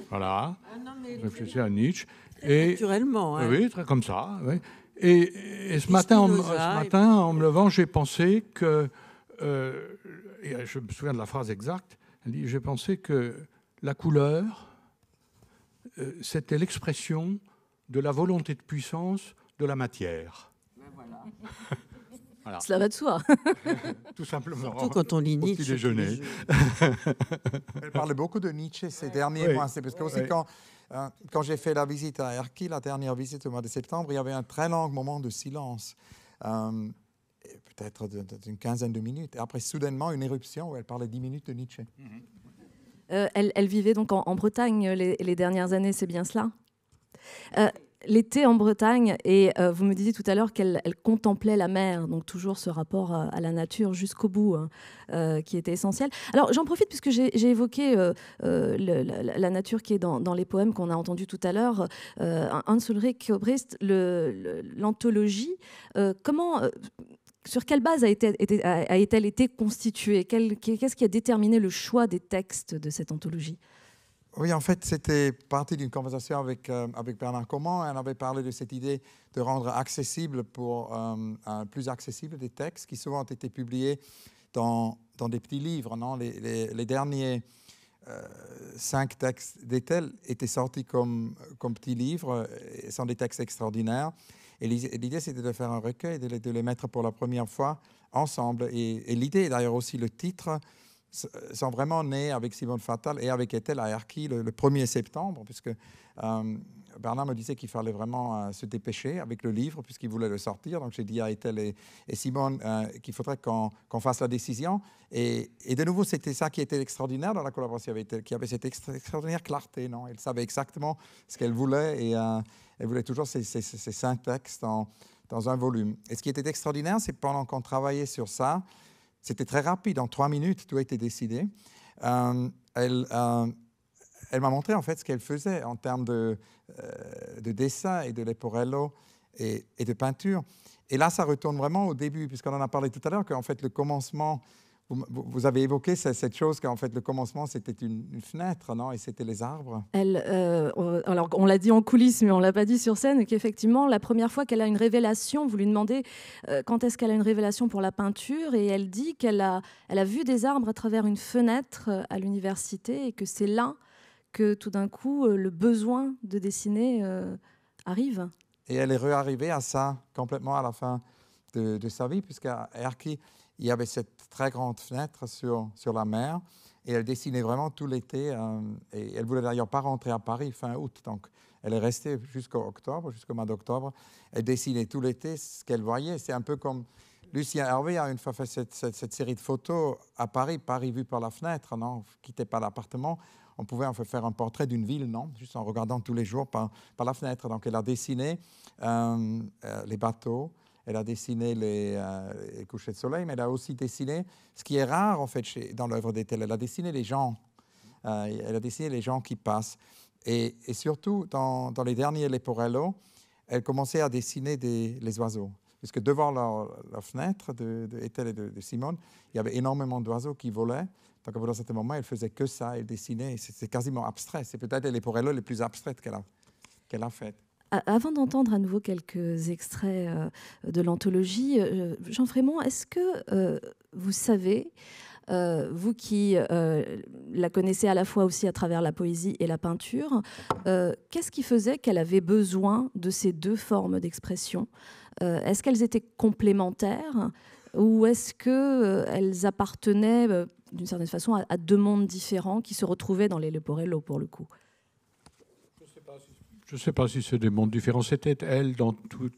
Voilà. Je réfléchissais à Nietzsche. Et, naturellement. Hein. Oui, très comme ça. Oui. Et ce matin, en me levant, j'ai pensé que... et je me souviens de la phrase exacte. Elle dit « j'ai pensé que la couleur, c'était l'expression de la volonté de puissance de la matière. » Voilà. Cela va de soi. Tout simplement. Surtout quand on lit Nietzsche. Petit déjeuner. Elle parlait beaucoup de Nietzsche ces derniers mois. C'est parce que aussi quand j'ai fait la visite à Erquy, la dernière visite au mois de septembre, il y avait un très long moment de silence, peut-être d'une quinzaine de minutes. Et après, soudainement, une éruption où elle parlait 10 minutes de Nietzsche. Elle vivait donc en Bretagne les dernières années, c'est bien cela ? L'été en Bretagne, et vous me disiez tout à l'heure qu'elle contemplait la mer, donc toujours ce rapport à la nature jusqu'au bout, qui était essentiel. Alors j'en profite puisque j'ai évoqué la nature qui est dans les poèmes qu'on a entendus tout à l'heure, Hans Ulrich Obrist, l'anthologie. Sur quelle base a-t-elle été constituée ? Qu'est-ce qui a déterminé le choix des textes de cette anthologie ? Oui, en fait, c'était parti d'une conversation avec Bernard Comment. On avait parlé de cette idée de rendre accessible plus accessible des textes qui souvent ont été publiés dans des petits livres. Non, les derniers 5 textes d'Ethel étaient sortis comme petits livres. Ce sont des textes extraordinaires. Et l'idée, c'était de faire un recueil, de les mettre pour la première fois ensemble. Et l'idée, d'ailleurs aussi le titre, sont vraiment nés avec Simone Fattal et avec Ethel à Erquy le 1er septembre, puisque Bernard me disait qu'il fallait vraiment se dépêcher avec le livre, puisqu'il voulait le sortir. Donc j'ai dit à Ethel et Simone qu'il faudrait qu'on fasse la décision. Et de nouveau, c'était ça qui était extraordinaire dans la collaboration avec Ethel, qui avait cette extraordinaire clarté. Non, elle savait exactement ce qu'elle voulait, et elle voulait toujours ces 5 textes dans un volume. Et ce qui était extraordinaire, c'est pendant qu'on travaillait sur ça, c'était très rapide, en 3 minutes, tout a été décidé. Elle m'a montré en fait ce qu'elle faisait en termes de dessin et de leporello et de peinture. Et là, ça retourne vraiment au début, puisqu'on en a parlé tout à l'heure, qu'en fait, le commencement, vous avez évoqué cette chose qu'en fait, le commencement, c'était une fenêtre, non ? Et c'était les arbres. Alors, on l'a dit en coulisses, mais on ne l'a pas dit sur scène, qu'effectivement, la première fois qu'elle a une révélation, vous lui demandez quand est-ce qu'elle a une révélation pour la peinture, et elle dit qu'elle a vu des arbres à travers une fenêtre à l'université, et que c'est là que tout d'un coup, le besoin de dessiner arrive. Et elle est réarrivée à ça complètement à la fin de sa vie, puisqu'à Erquy, il y avait cette très grande fenêtre sur la mer, et elle dessinait vraiment tout l'été. Et elle ne voulait d'ailleurs pas rentrer à Paris fin août, donc elle est restée jusqu'au mois d'octobre. Elle dessinait tout l'été ce qu'elle voyait. C'est un peu comme Lucien Hervé a une fois fait cette série de photos à Paris, Paris vu par la fenêtre, non, vous ne quittez pas l'appartement. On pouvait en fait faire un portrait d'une ville, non, juste en regardant tous les jours par la fenêtre. Donc elle a dessiné les bateaux, elle a dessiné les couchers de soleil, mais elle a aussi dessiné ce qui est rare en fait dans l'œuvre d'Ethel. Elle a dessiné les gens. Elle a dessiné les gens qui passent. Et surtout, dans les derniers Leporello, elle commençait à dessiner les oiseaux. Parce que devant la fenêtre d'Ethel et de Simone, il y avait énormément d'oiseaux qui volaient. Donc, dans ce moment, elle faisait que ça, elle dessinait. C'est quasiment abstrait. C'est peut-être les Leporello les plus abstraites qu'elle a faites. Avant d'entendre à nouveau quelques extraits de l'anthologie, Jean Frémont, est-ce que vous savez vous qui la connaissez à la fois aussi à travers la poésie et la peinture, qu'est-ce qui faisait qu'elle avait besoin de ces deux formes d'expression? Est-ce qu'elles étaient complémentaires ou est-ce qu'elles appartenaient d'une certaine façon à deux mondes différents qui se retrouvaient dans les Leporello pour le coup? Je ne sais pas si c'est des mondes différents. C'était elle dans toute...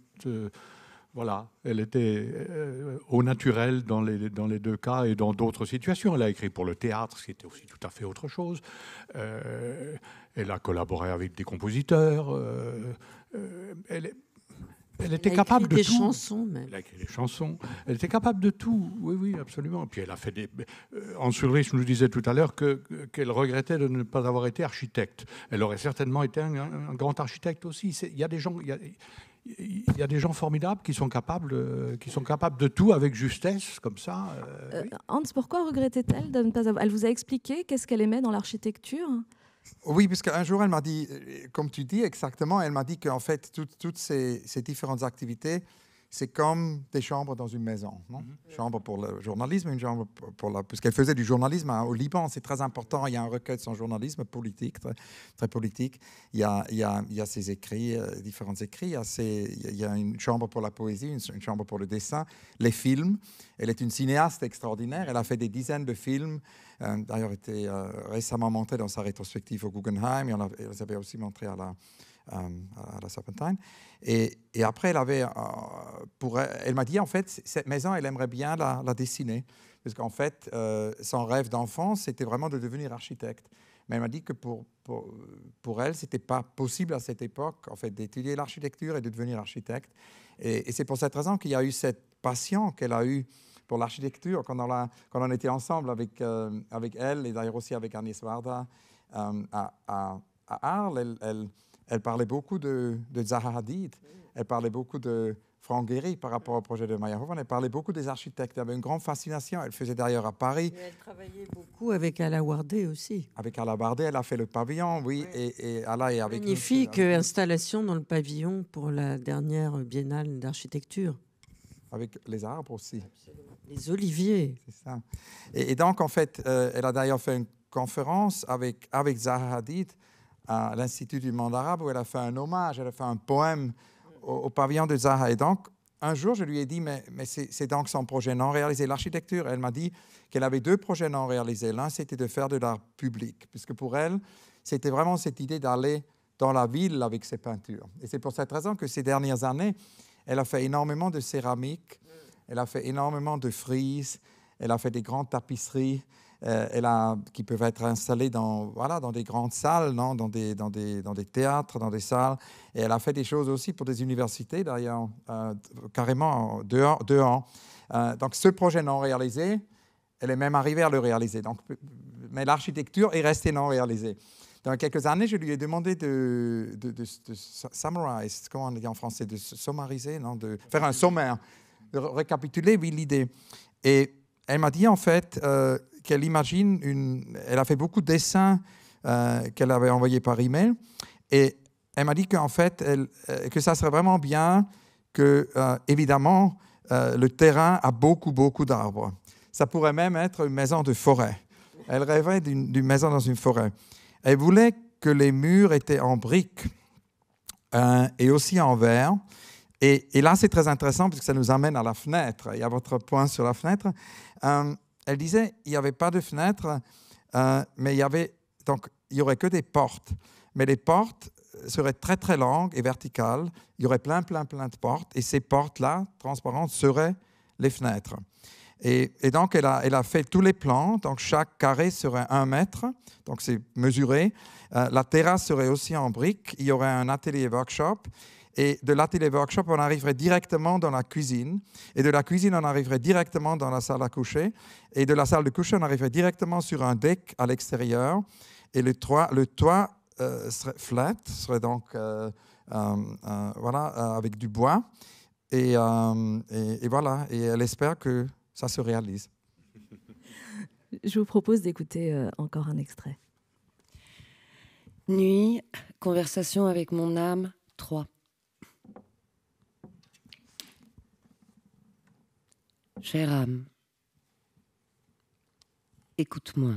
voilà, elle était au naturel dans les deux cas et dans d'autres situations. Elle a écrit pour le théâtre, ce qui était aussi tout à fait autre chose. Elle a collaboré avec des compositeurs. Elle était capable de tout. Chansons, même. Elle a écrit des chansons. Elle était capable de tout. Oui, oui, absolument. Puis elle a fait des... Hans Ulrich nous disait tout à l'heure qu'elle regrettait de ne pas avoir été architecte. Elle aurait certainement été un grand architecte aussi. Il y a des gens... Il y a des gens formidables qui sont capables de tout avec justesse, comme ça. Oui. Hans, pourquoi regrettait-elle de ne pas avoir... Elle vous a expliqué qu'est-ce qu'elle aimait dans l'architecture? Oui, parce qu'un jour, elle m'a dit, comme tu dis exactement, elle m'a dit qu'en fait, toutes ces différentes activités, c'est comme des chambres dans une maison. Non? Une chambre pour le journalisme, une chambre pour la... Parce qu'elle faisait du journalisme au Liban, c'est très important. Il y a un recueil de son journalisme politique, très, très politique. Il y a ses écrits, différents écrits. Il y a une chambre pour la poésie, une chambre pour le dessin, les films. Elle est une cinéaste extraordinaire. Elle a fait des dizaines de films. D'ailleurs, été récemment montré dans sa rétrospective au Guggenheim. Elle les avait aussi montré à la Serpentine. Et après, elle m'a dit, en fait, cette maison, elle aimerait bien la dessiner. Parce qu'en fait, son rêve d'enfance, c'était vraiment de devenir architecte. Mais elle m'a dit que pour elle, ce n'était pas possible à cette époque, en fait, d'étudier l'architecture et de devenir architecte. Et c'est pour cette raison qu'il y a eu cette passion qu'elle a eue pour l'architecture quand on était ensemble avec elle, et d'ailleurs aussi avec Agnès Varda à Arles. Elle parlait beaucoup de Zaha Hadid, elle parlait beaucoup de Franck Gehry par rapport au projet de Meyerhofen, elle parlait beaucoup des architectes, elle avait une grande fascination, elle faisait d'ailleurs à Paris. Et elle travaillait beaucoup avec Ala Wardé aussi. Avec Ala Wardé, elle a fait le pavillon, oui, ouais. et Ala est avec magnifique installation dans le pavillon pour la dernière biennale d'architecture. Avec les arbres aussi. Absolument. Les oliviers. C'est ça. Et donc, en fait, elle a d'ailleurs fait une conférence avec Zaha Hadid à l'Institut du monde arabe où elle a fait un hommage, elle a fait un poème au pavillon de Zaha. Et donc, un jour, je lui ai dit, mais c'est donc son projet non réalisé, l'architecture. Elle m'a dit qu'elle avait deux projets non réalisés. L'un, c'était de faire de l'art public, puisque pour elle, c'était vraiment cette idée d'aller dans la ville avec ses peintures. Et c'est pour cette raison que ces dernières années, elle a fait énormément de céramique, elle a fait énormément de frises, elle a fait des grandes tapisseries qui peuvent être installées dans des grandes salles, non? dans des théâtres, dans des salles. Et elle a fait des choses aussi pour des universités, d'ailleurs, carrément dehors. Donc ce projet non réalisé, elle est même arrivée à le réaliser. Donc, mais l'architecture est restée non réalisée. Dans quelques années, je lui ai demandé de summarize, comment on dit en français, de sommariser, non, de faire un sommaire, de récapituler l'idée. Et elle m'a dit en fait qu'elle imagine elle a fait beaucoup de dessins qu'elle avait envoyés par email, et elle m'a dit qu'en fait, que ça serait vraiment bien que, évidemment, le terrain a beaucoup d'arbres. Ça pourrait même être une maison de forêt. Elle rêvait d'une maison dans une forêt. Elle voulait que les murs étaient en briques et aussi en verre. Et là, c'est très intéressant parce que ça nous amène à la fenêtre. Il y a votre point sur la fenêtre. Elle disait qu'il n'y avait pas de fenêtre, mais il y aurait que des portes. Mais les portes seraient très, très longues et verticales. Il y aurait plein de portes. Et ces portes-là, transparentes, seraient les fenêtres. Et donc, elle a fait tous les plans. Donc, chaque carré serait 1 mètre. Donc, c'est mesuré. La terrasse serait aussi en briques. Il y aurait un atelier workshop. Et de l'atelier workshop, on arriverait directement dans la cuisine. Et de la cuisine, on arriverait directement dans la salle à coucher. Et de la salle de coucher, on arriverait directement sur un deck à l'extérieur. Et le toit serait flat, serait donc avec du bois. Et voilà. Et elle espère que ça se réalise. Je vous propose d'écouter encore un extrait. Nuit, conversation avec mon âme, 3. Chère âme, Écoute-moi.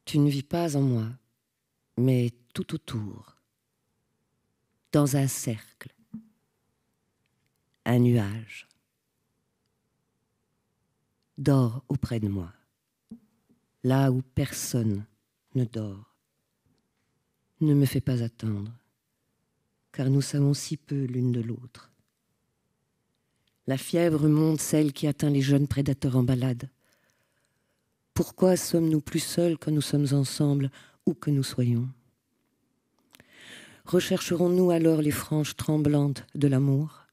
Tu ne vis pas en moi, mais tout autour, dans un cercle, un nuage. Dors auprès de moi, là où personne ne dort. Ne me fais pas attendre, car nous savons si peu l'une de l'autre. La fièvre monte, celle qui atteint les jeunes prédateurs en balade. Pourquoi sommes-nous plus seuls quand nous sommes ensemble, où que nous soyons? Rechercherons-nous alors les franges tremblantes de l'amour?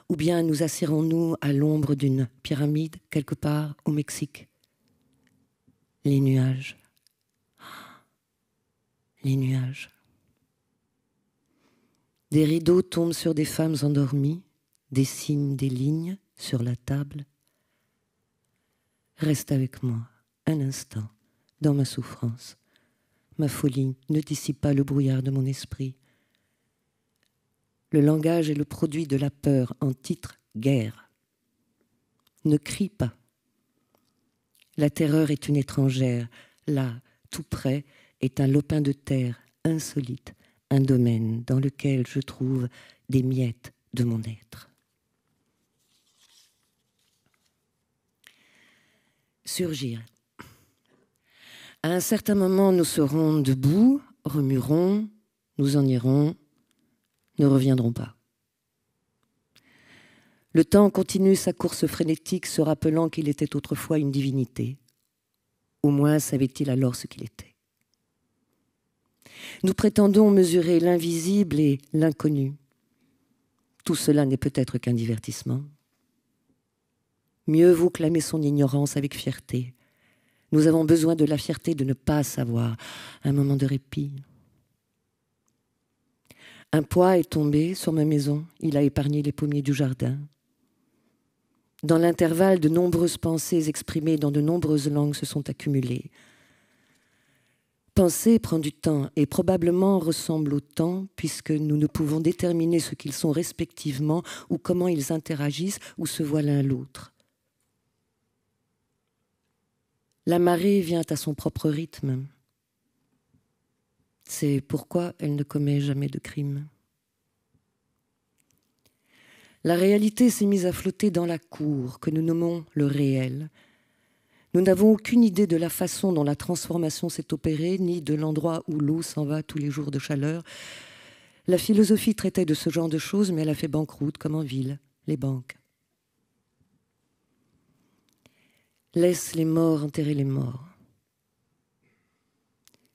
Ou bien nous assiérons-nous à l'ombre d'une pyramide quelque part au Mexique? Les nuages. Les nuages. Des rideaux tombent sur des femmes endormies, dessinent des lignes sur la table. Reste avec moi. Un instant, dans ma souffrance. Ma folie ne dissipe pas le brouillard de mon esprit. Le langage est le produit de la peur, en titre guerre. Ne crie pas. La terreur est une étrangère. Là, tout près, est un lopin de terre insolite, un domaine dans lequel je trouve des miettes de mon être. Surgir. À un certain moment, nous serons debout, remuerons, nous en irons, ne reviendrons pas. Le temps continue sa course frénétique, se rappelant qu'il était autrefois une divinité. Au moins savait-il alors ce qu'il était. Nous prétendons mesurer l'invisible et l'inconnu. Tout cela n'est peut-être qu'un divertissement. Mieux vaut clamer son ignorance avec fierté. Nous avons besoin de la fierté de ne pas savoir, un moment de répit. Un poids est tombé sur ma maison, il a épargné les pommiers du jardin. Dans l'intervalle, de nombreuses pensées exprimées dans de nombreuses langues se sont accumulées. Penser prend du temps et probablement ressemble au temps puisque nous ne pouvons déterminer ce qu'ils sont respectivement ou comment ils interagissent ou se voient l'un l'autre. La marée vient à son propre rythme. C'est pourquoi elle ne commet jamais de crime. La réalité s'est mise à flotter dans la cour que nous nommons le réel. Nous n'avons aucune idée de la façon dont la transformation s'est opérée, ni de l'endroit où l'eau s'en va tous les jours de chaleur. La philosophie traitait de ce genre de choses, mais elle a fait banqueroute, comme en ville, les banques. Laisse les morts enterrer les morts.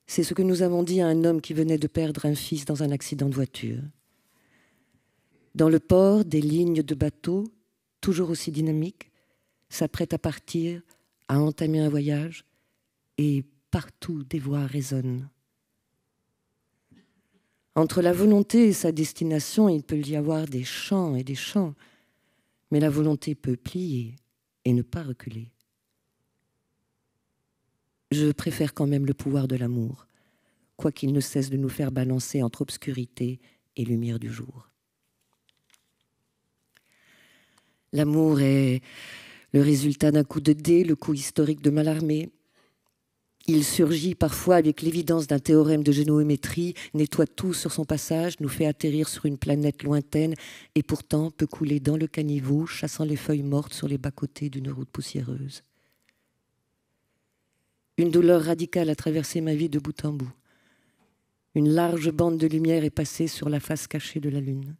C'est ce que nous avons dit à un homme qui venait de perdre un fils dans un accident de voiture. Dans le port, des lignes de bateaux, toujours aussi dynamiques, s'apprêtent à partir, à entamer un voyage, et partout des voix résonnent. Entre la volonté et sa destination, il peut y avoir des champs et des champs, mais la volonté peut plier et ne pas reculer. Je préfère quand même le pouvoir de l'amour, quoiqu'il ne cesse de nous faire balancer entre obscurité et lumière du jour. L'amour est le résultat d'un coup de dé, le coup historique de Mallarmé. Il surgit parfois avec l'évidence d'un théorème de géométrie, nettoie tout sur son passage, nous fait atterrir sur une planète lointaine et pourtant peut couler dans le caniveau, chassant les feuilles mortes sur les bas-côtés d'une route poussiéreuse. Une douleur radicale a traversé ma vie de bout en bout. Une large bande de lumière est passée sur la face cachée de la lune.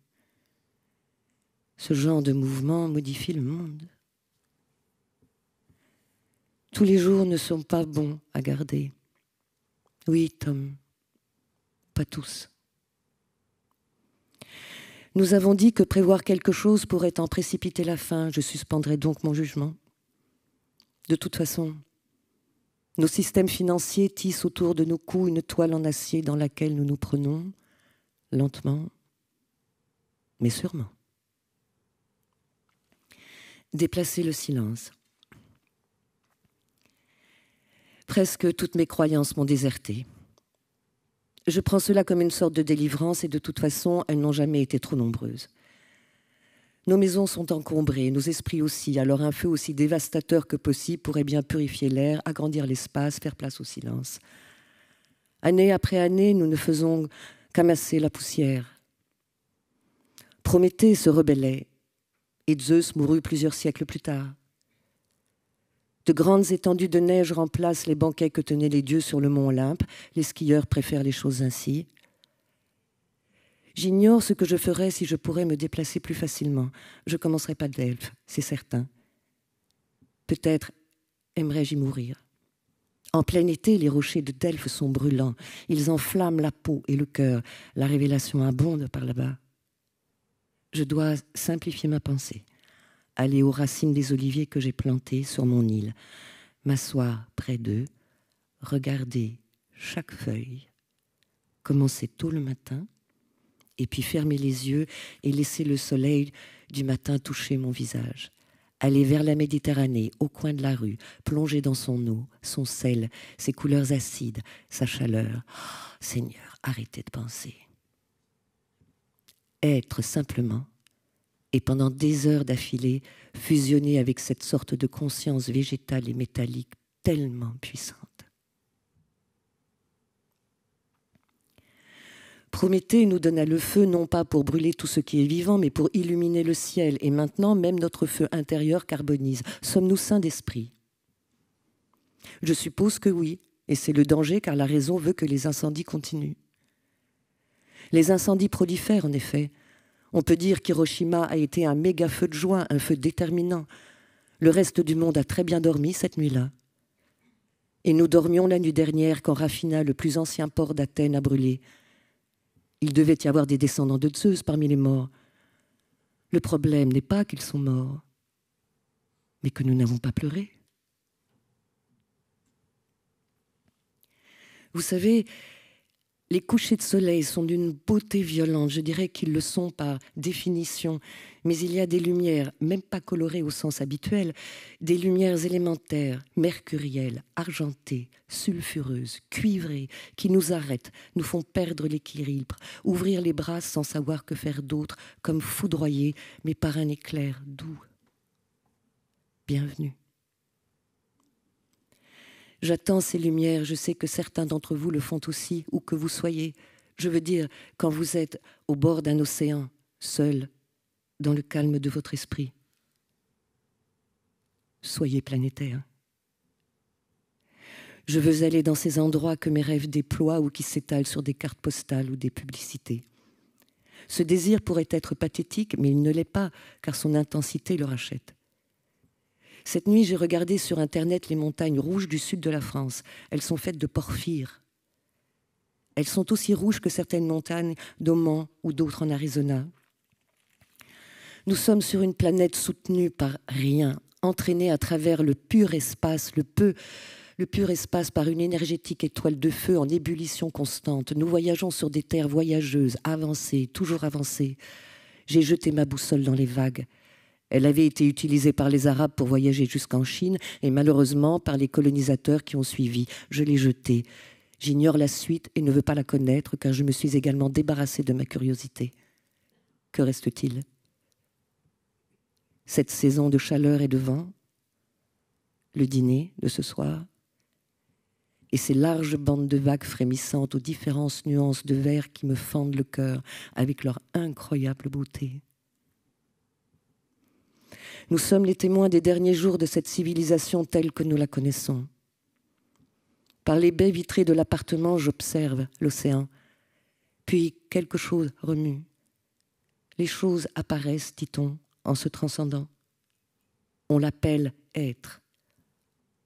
Ce genre de mouvement modifie le monde. Tous les jours ne sont pas bons à garder. Oui, Tom, pas tous. Nous avons dit que prévoir quelque chose pourrait en précipiter la fin. Je suspendrai donc mon jugement. De toute façon, nos systèmes financiers tissent autour de nos cous une toile en acier dans laquelle nous nous prenons, lentement, mais sûrement. Déplacer le silence. Presque toutes mes croyances m'ont déserté. Je prends cela comme une sorte de délivrance et de toute façon, elles n'ont jamais été trop nombreuses. Nos maisons sont encombrées, nos esprits aussi, alors un feu aussi dévastateur que possible pourrait bien purifier l'air, agrandir l'espace, faire place au silence. Année après année, nous ne faisons qu'amasser la poussière. Prométhée se rebellait, et Zeus mourut plusieurs siècles plus tard. De grandes étendues de neige remplacent les banquets que tenaient les dieux sur le mont Olympe. Les skieurs préfèrent les choses ainsi. J'ignore ce que je ferais si je pourrais me déplacer plus facilement. Je ne commencerai pas d'Elfe, c'est certain. Peut-être aimerais-je y mourir. En plein été, les rochers de Delphes sont brûlants. Ils enflamment la peau et le cœur. La révélation abonde par là-bas. Je dois simplifier ma pensée. Aller aux racines des oliviers que j'ai plantés sur mon île. M'asseoir près d'eux. Regarder chaque feuille. Commencer tôt le matin. Et puis fermer les yeux et laisser le soleil du matin toucher mon visage. Aller vers la Méditerranée, au coin de la rue, plonger dans son eau, son sel, ses couleurs acides, sa chaleur. Oh, Seigneur, arrêtez de penser. Être simplement, et pendant des heures d'affilée, fusionner avec cette sorte de conscience végétale et métallique tellement puissante. Prométhée nous donna le feu, non pas pour brûler tout ce qui est vivant, mais pour illuminer le ciel. Et maintenant, même notre feu intérieur carbonise. Sommes-nous saints d'esprit? Je suppose que oui, et c'est le danger, car la raison veut que les incendies continuent. Les incendies prolifèrent, en effet. On peut dire qu'Hiroshima a été un méga feu de joie, un feu déterminant. Le reste du monde a très bien dormi cette nuit-là. Et nous dormions la nuit dernière quand Rafina, le plus ancien port d'Athènes, a brûlé. Il devait y avoir des descendants de Zeus parmi les morts. Le problème n'est pas qu'ils sont morts, mais que nous n'avons pas pleuré. Vous savez, les couchers de soleil sont d'une beauté violente, je dirais qu'ils le sont par définition, mais il y a des lumières, même pas colorées au sens habituel, des lumières élémentaires, mercurielles, argentées, sulfureuses, cuivrées, qui nous arrêtent, nous font perdre l'équilibre, ouvrir les bras sans savoir que faire d'autre, comme foudroyés, mais par un éclair doux. Bienvenue. J'attends ces lumières, je sais que certains d'entre vous le font aussi, où que vous soyez. Je veux dire, quand vous êtes au bord d'un océan, seul, dans le calme de votre esprit. Soyez planétaire. Je veux aller dans ces endroits que mes rêves déploient ou qui s'étalent sur des cartes postales ou des publicités. Ce désir pourrait être pathétique, mais il ne l'est pas, car son intensité le rachète. Cette nuit, j'ai regardé sur Internet les montagnes rouges du sud de la France. Elles sont faites de porphyre. Elles sont aussi rouges que certaines montagnes d'Oman ou d'autres en Arizona. Nous sommes sur une planète soutenue par rien, entraînée à travers le pur espace, le pur espace par une énergétique étoile de feu en ébullition constante. Nous voyageons sur des terres voyageuses, avancées, toujours avancées. J'ai jeté ma boussole dans les vagues. Elle avait été utilisée par les Arabes pour voyager jusqu'en Chine et malheureusement par les colonisateurs qui ont suivi. Je l'ai jetée. J'ignore la suite et ne veux pas la connaître car je me suis également débarrassée de ma curiosité. Que reste-t-il? Cette saison de chaleur et de vent, le dîner de ce soir et ces larges bandes de vagues frémissantes aux différentes nuances de vert qui me fendent le cœur avec leur incroyable beauté. Nous sommes les témoins des derniers jours de cette civilisation telle que nous la connaissons. Par les baies vitrées de l'appartement, j'observe l'océan. Puis quelque chose remue. Les choses apparaissent, dit-on, en se transcendant. On l'appelle être.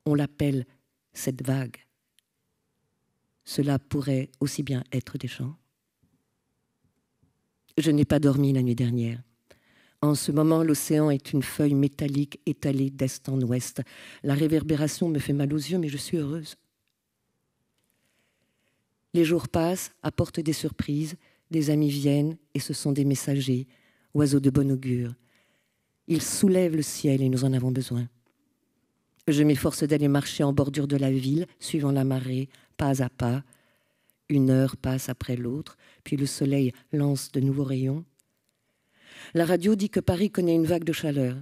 On l'appelle cette vague. Cela pourrait aussi bien être des chants. Je n'ai pas dormi la nuit dernière. En ce moment, l'océan est une feuille métallique étalée d'est en ouest. La réverbération me fait mal aux yeux, mais je suis heureuse. Les jours passent, apportent des surprises, des amis viennent et ce sont des messagers, oiseaux de bon augure. Ils soulèvent le ciel et nous en avons besoin. Je m'efforce d'aller marcher en bordure de la ville, suivant la marée, pas à pas. Une heure passe après l'autre, puis le soleil lance de nouveaux rayons. La radio dit que Paris connaît une vague de chaleur.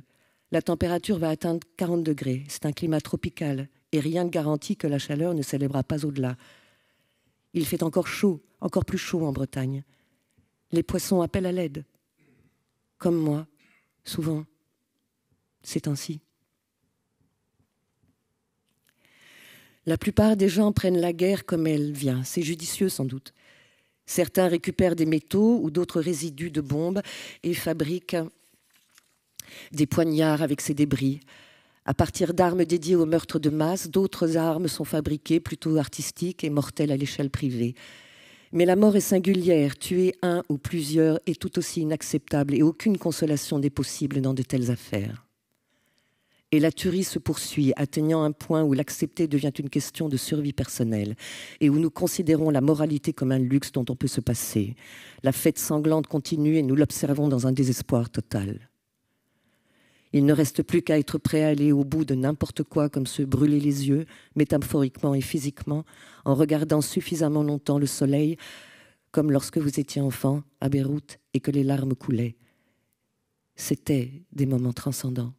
La température va atteindre 40 degrés. C'est un climat tropical et rien ne garantit que la chaleur ne s'élèvera pas au-delà. Il fait encore chaud, encore plus chaud en Bretagne. Les poissons appellent à l'aide. Comme moi, souvent, c'est ainsi. La plupart des gens prennent la guerre comme elle vient. C'est judicieux sans doute. Certains récupèrent des métaux ou d'autres résidus de bombes et fabriquent des poignards avec ces débris. À partir d'armes dédiées au meurtre de masse, d'autres armes sont fabriquées plutôt artistiques et mortelles à l'échelle privée. Mais la mort est singulière. Tuer un ou plusieurs est tout aussi inacceptable et aucune consolation n'est possible dans de telles affaires. Et la tuerie se poursuit, atteignant un point où l'accepter devient une question de survie personnelle et où nous considérons la moralité comme un luxe dont on peut se passer. La fête sanglante continue et nous l'observons dans un désespoir total. Il ne reste plus qu'à être prêt à aller au bout de n'importe quoi, comme se brûler les yeux, métaphoriquement et physiquement, en regardant suffisamment longtemps le soleil, comme lorsque vous étiez enfant à Beyrouth et que les larmes coulaient. C'étaient des moments transcendants.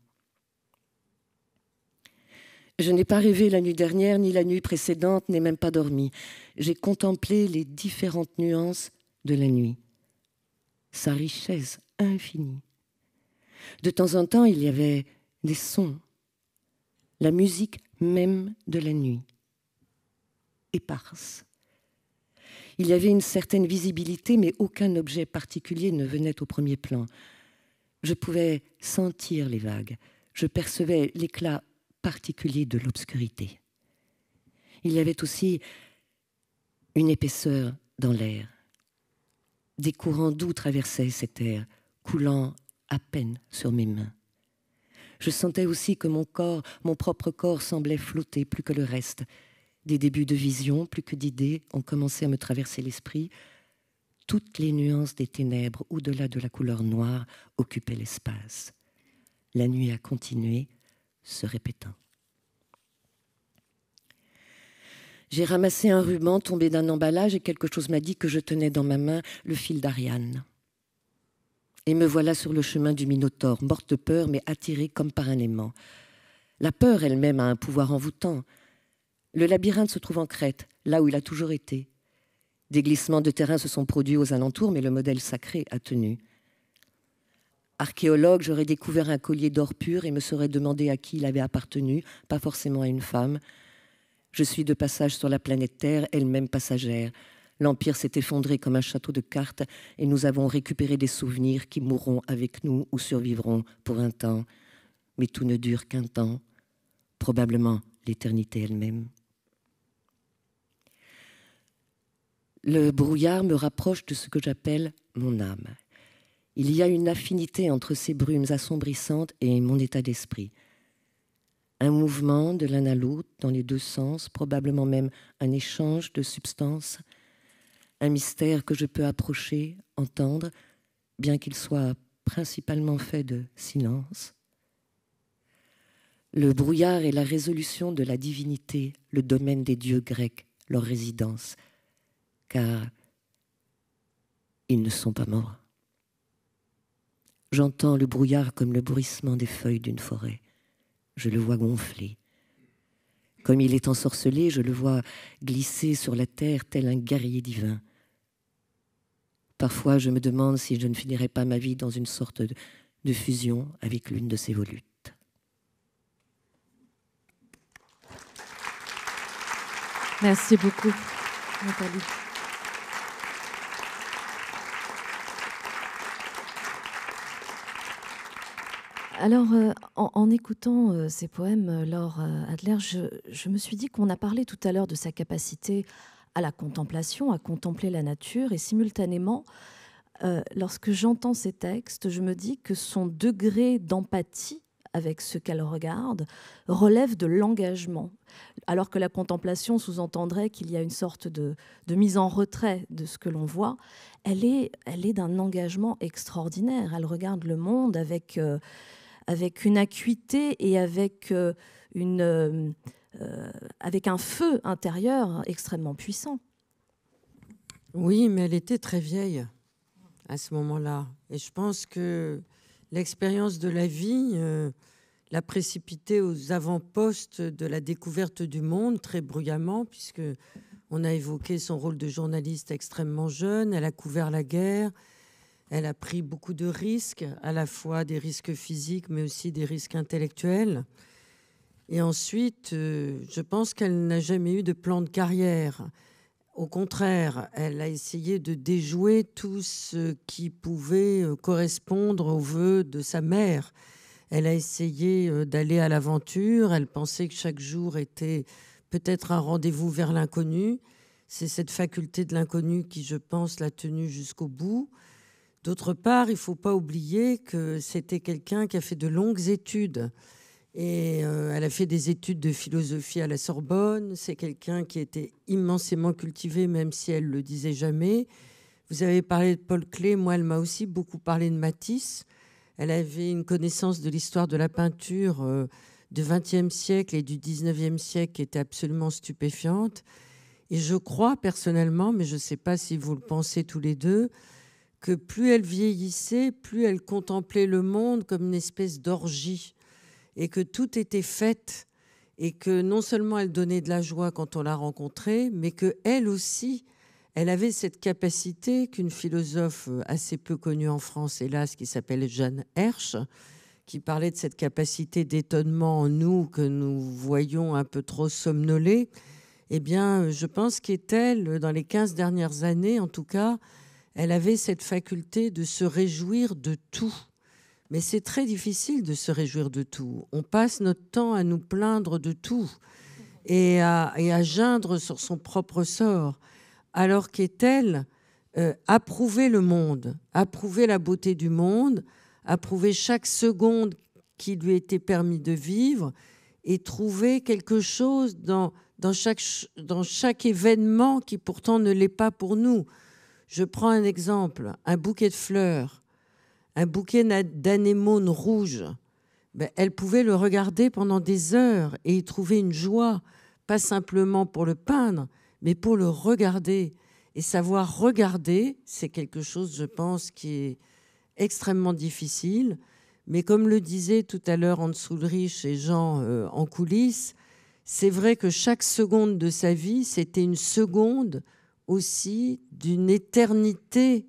Je n'ai pas rêvé la nuit dernière, ni la nuit précédente, n'ai même pas dormi. J'ai contemplé les différentes nuances de la nuit, sa richesse infinie. De temps en temps, il y avait des sons, la musique même de la nuit, éparse. Il y avait une certaine visibilité, mais aucun objet particulier ne venait au premier plan. Je pouvais sentir les vagues, je percevais l'éclat particulier de l'obscurité. Il y avait aussi une épaisseur dans l'air. Des courants doux traversaient cet air, coulant à peine sur mes mains. Je sentais aussi que mon propre corps semblait flotter plus que le reste. Des débuts de vision, plus que d'idées, ont commencé à me traverser l'esprit. Toutes les nuances des ténèbres, au-delà de la couleur noire, occupaient l'espace. La nuit a continué, se répétant. J'ai ramassé un ruban tombé d'un emballage et quelque chose m'a dit que je tenais dans ma main le fil d'Ariane. Et me voilà sur le chemin du Minotaure, morte de peur mais attirée comme par un aimant. La peur elle-même a un pouvoir envoûtant. Le labyrinthe se trouve en Crète, là où il a toujours été. Des glissements de terrain se sont produits aux alentours, mais le modèle sacré a tenu. Archéologue, j'aurais découvert un collier d'or pur et me serais demandé à qui il avait appartenu, pas forcément à une femme. Je suis de passage sur la planète Terre, elle-même passagère. L'Empire s'est effondré comme un château de cartes et nous avons récupéré des souvenirs qui mourront avec nous ou survivront pour un temps. Mais tout ne dure qu'un temps, probablement l'éternité elle-même. Le brouillard me rapproche de ce que j'appelle mon âme. Il y a une affinité entre ces brumes assombrissantes et mon état d'esprit. Un mouvement de l'un à l'autre dans les deux sens, probablement même un échange de substances, un mystère que je peux approcher, entendre, bien qu'il soit principalement fait de silence. Le brouillard est la résolution de la divinité, le domaine des dieux grecs, leur résidence, car ils ne sont pas morts. J'entends le brouillard comme le bruissement des feuilles d'une forêt. Je le vois gonfler. Comme il est ensorcelé, je le vois glisser sur la terre tel un guerrier divin. Parfois, je me demande si je ne finirais pas ma vie dans une sorte de fusion avec l'une de ces volutes. Merci beaucoup, Nathalie. Alors, en écoutant ces poèmes, Laure Adler, je me suis dit qu'on a parlé tout à l'heure de sa capacité à la contemplation, à contempler la nature, et simultanément, lorsque j'entends ces textes, je me dis que son degré d'empathie avec ce qu'elle regarde relève de l'engagement, alors que la contemplation sous-entendrait qu'il y a une sorte de mise en retrait de ce que l'on voit. Elle est d'un engagement extraordinaire. Elle regarde le monde avec une acuité et avec un feu intérieur extrêmement puissant. Oui, mais elle était très vieille. à ce moment-là. Et je pense que l'expérience de la vie l'a précipité aux avant-postes de la découverte du monde très bruyamment, puisque on a évoqué son rôle de journaliste extrêmement jeune. Elle a couvert la guerre. Elle a pris beaucoup de risques, à la fois des risques physiques, mais aussi des risques intellectuels. Et ensuite, je pense qu'elle n'a jamais eu de plan de carrière. Au contraire, elle a essayé de déjouer tout ce qui pouvait correspondre aux vœux de sa mère. Elle a essayé d'aller à l'aventure. Elle pensait que chaque jour était peut-être un rendez-vous vers l'inconnu. C'est cette faculté de l'inconnu qui, je pense, l'a tenue jusqu'au bout. D'autre part, il ne faut pas oublier que c'était quelqu'un qui a fait de longues études. Et elle a fait des études de philosophie à la Sorbonne. C'est quelqu'un qui était immensément cultivé, même si elle ne le disait jamais. Vous avez parlé de Paul Klee. Moi, elle m'a aussi beaucoup parlé de Matisse. Elle avait une connaissance de l'histoire de la peinture du XXe siècle et du XIXe siècle qui était absolument stupéfiante. Et je crois personnellement, mais je ne sais pas si vous le pensez tous les deux, que plus elle vieillissait, plus elle contemplait le monde comme une espèce d'orgie et que tout était fait et que non seulement elle donnait de la joie quand on la rencontrait, mais qu'elle aussi, elle avait cette capacité qu'une philosophe assez peu connue en France, hélas, qui s'appelle Jeanne Hersch, qui parlait de cette capacité d'étonnement en nous que nous voyons un peu trop somnoler. Eh bien, je pense qu'elle, dans les 15 dernières années, en tout cas, elle avait cette faculté de se réjouir de tout. Mais c'est très difficile de se réjouir de tout. On passe notre temps à nous plaindre de tout et à geindre sur son propre sort. Alors qu'elle approuvait le monde, approuvait la beauté du monde, approuvait chaque seconde qui lui était permis de vivre et trouvait quelque chose dans chaque événement qui pourtant ne l'est pas pour nous. Je prends un exemple, un bouquet de fleurs, un bouquet d'anémones rouges. Elle pouvait le regarder pendant des heures et y trouver une joie, pas simplement pour le peindre, mais pour le regarder. Et savoir regarder, c'est quelque chose, je pense, qui est extrêmement difficile. Mais comme le disait tout à l'heure Hans Ulrich et Jean en coulisses, c'est vrai que chaque seconde de sa vie, c'était une seconde aussi d'une éternité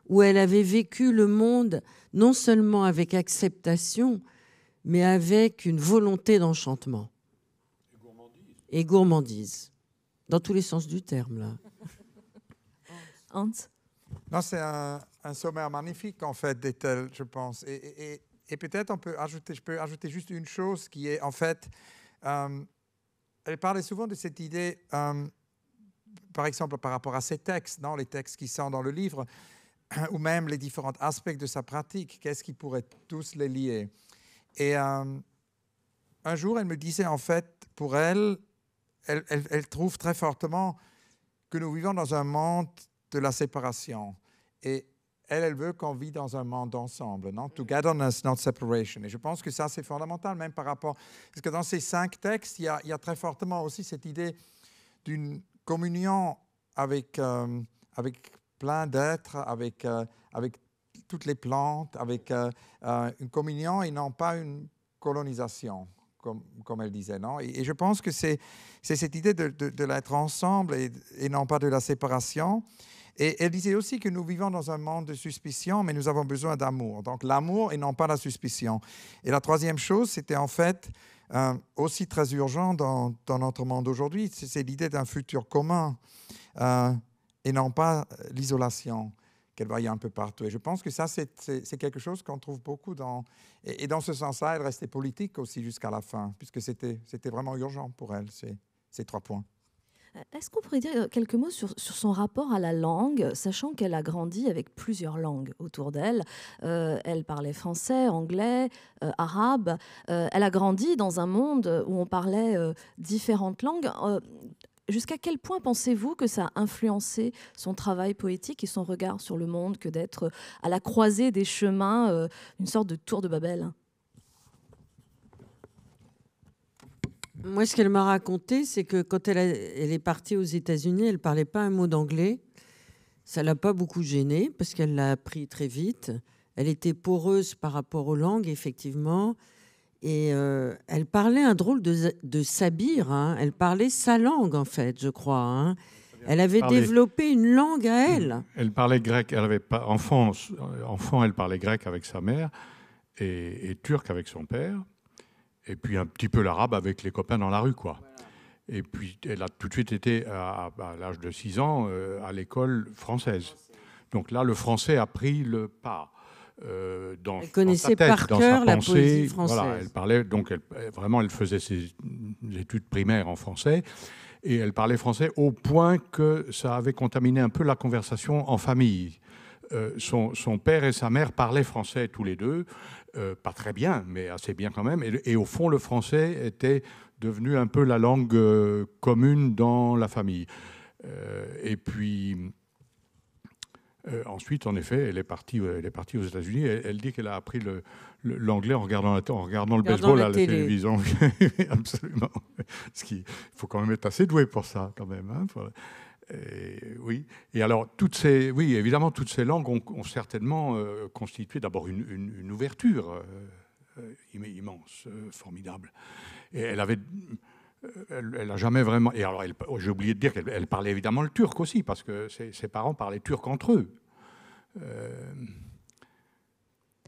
où elle avait vécu le monde non seulement avec acceptation, mais avec une volonté d'enchantement. Et gourmandise. Dans tous les sens du terme, là. Hans ? Non, c'est un sommaire magnifique, en fait, d'Ethel, je pense. Et peut-être je peux ajouter juste une chose qui est, en fait, elle parlait souvent de cette idée, par exemple, par rapport à ses textes, non, les textes qui sont dans le livre, ou même les différents aspects de sa pratique, qu'est-ce qui pourrait tous les lier. Et un jour, elle me disait, en fait, pour elle trouve très fortement que nous vivons dans un monde de la séparation. Et elle veut qu'on vit dans un monde ensemble, non? Togetherness, not separation. Et je pense que ça, c'est fondamental, même par rapport... Parce que dans ces 5 textes, il y a très fortement aussi cette idée d'une communion avec plein d'êtres, avec toutes les plantes, avec une communion et non pas une colonisation, comme elle disait. Non? Et je pense que c'est cette idée de l'être ensemble et non pas de la séparation. Et elle disait aussi que nous vivons dans un monde de suspicion, mais nous avons besoin d'amour. Donc l'amour et non pas la suspicion. Et la troisième chose, c'était en fait aussi très urgent dans notre monde aujourd'hui, c'est l'idée d'un futur commun et non pas l'isolation qu'elle voyait un peu partout. Et je pense que ça, c'est quelque chose qu'on trouve beaucoup et dans ce sens-là, elle restait politique aussi jusqu'à la fin, puisque c'était vraiment urgent pour elle, ces 3 points. Est-ce qu'on pourrait dire quelques mots sur son rapport à la langue, sachant qu'elle a grandi avec plusieurs langues autour d'elle. Elle parlait français, anglais, arabe. Elle a grandi dans un monde où on parlait différentes langues. Jusqu'à quel point pensez-vous que ça a influencé son travail poétique et son regard sur le monde que d'être à la croisée des chemins, une sorte de tour de Babel ? Moi, ce qu'elle m'a raconté, c'est que quand elle est partie aux États-Unis, elle ne parlait pas un mot d'anglais. Ça ne l'a pas beaucoup gênée parce qu'elle l'a appris très vite. Elle était poreuse par rapport aux langues, effectivement. Et elle parlait un drôle de sabir. Hein. Elle parlait sa langue, en fait, je crois. Hein. Elle avait développé une langue à elle. Elle parlait grec. Elle avait pas enfant, elle parlait grec avec sa mère et turc avec son père. Et puis un petit peu l'arabe avec les copains dans la rue, quoi. Voilà. Et puis elle a tout de suite été, à l'âge de 6 ans, à l'école française. Donc là, le français a pris le pas. Elle connaissait par cœur la poésie française. Voilà, elle parlait, donc elle faisait ses études primaires en français et elle parlait français au point que ça avait contaminé un peu la conversation en famille. Son père et sa mère parlaient français tous les deux, pas très bien, mais assez bien quand même. Et au fond, le français était devenu un peu la langue commune dans la famille. Et puis... ensuite, en effet, elle est partie aux États-Unis. Elle dit qu'elle a appris l'anglais en regardant le baseball à la télévision. Absolument. Il faut quand même être assez doué pour ça, quand même. Hein, oui. Et alors, évidemment, toutes ces langues ont certainement constitué d'abord une ouverture immense, formidable. Et elle n'a jamais vraiment... Et alors, j'ai oublié de dire qu'elle parlait évidemment le turc aussi, parce que ses parents parlaient turc entre eux.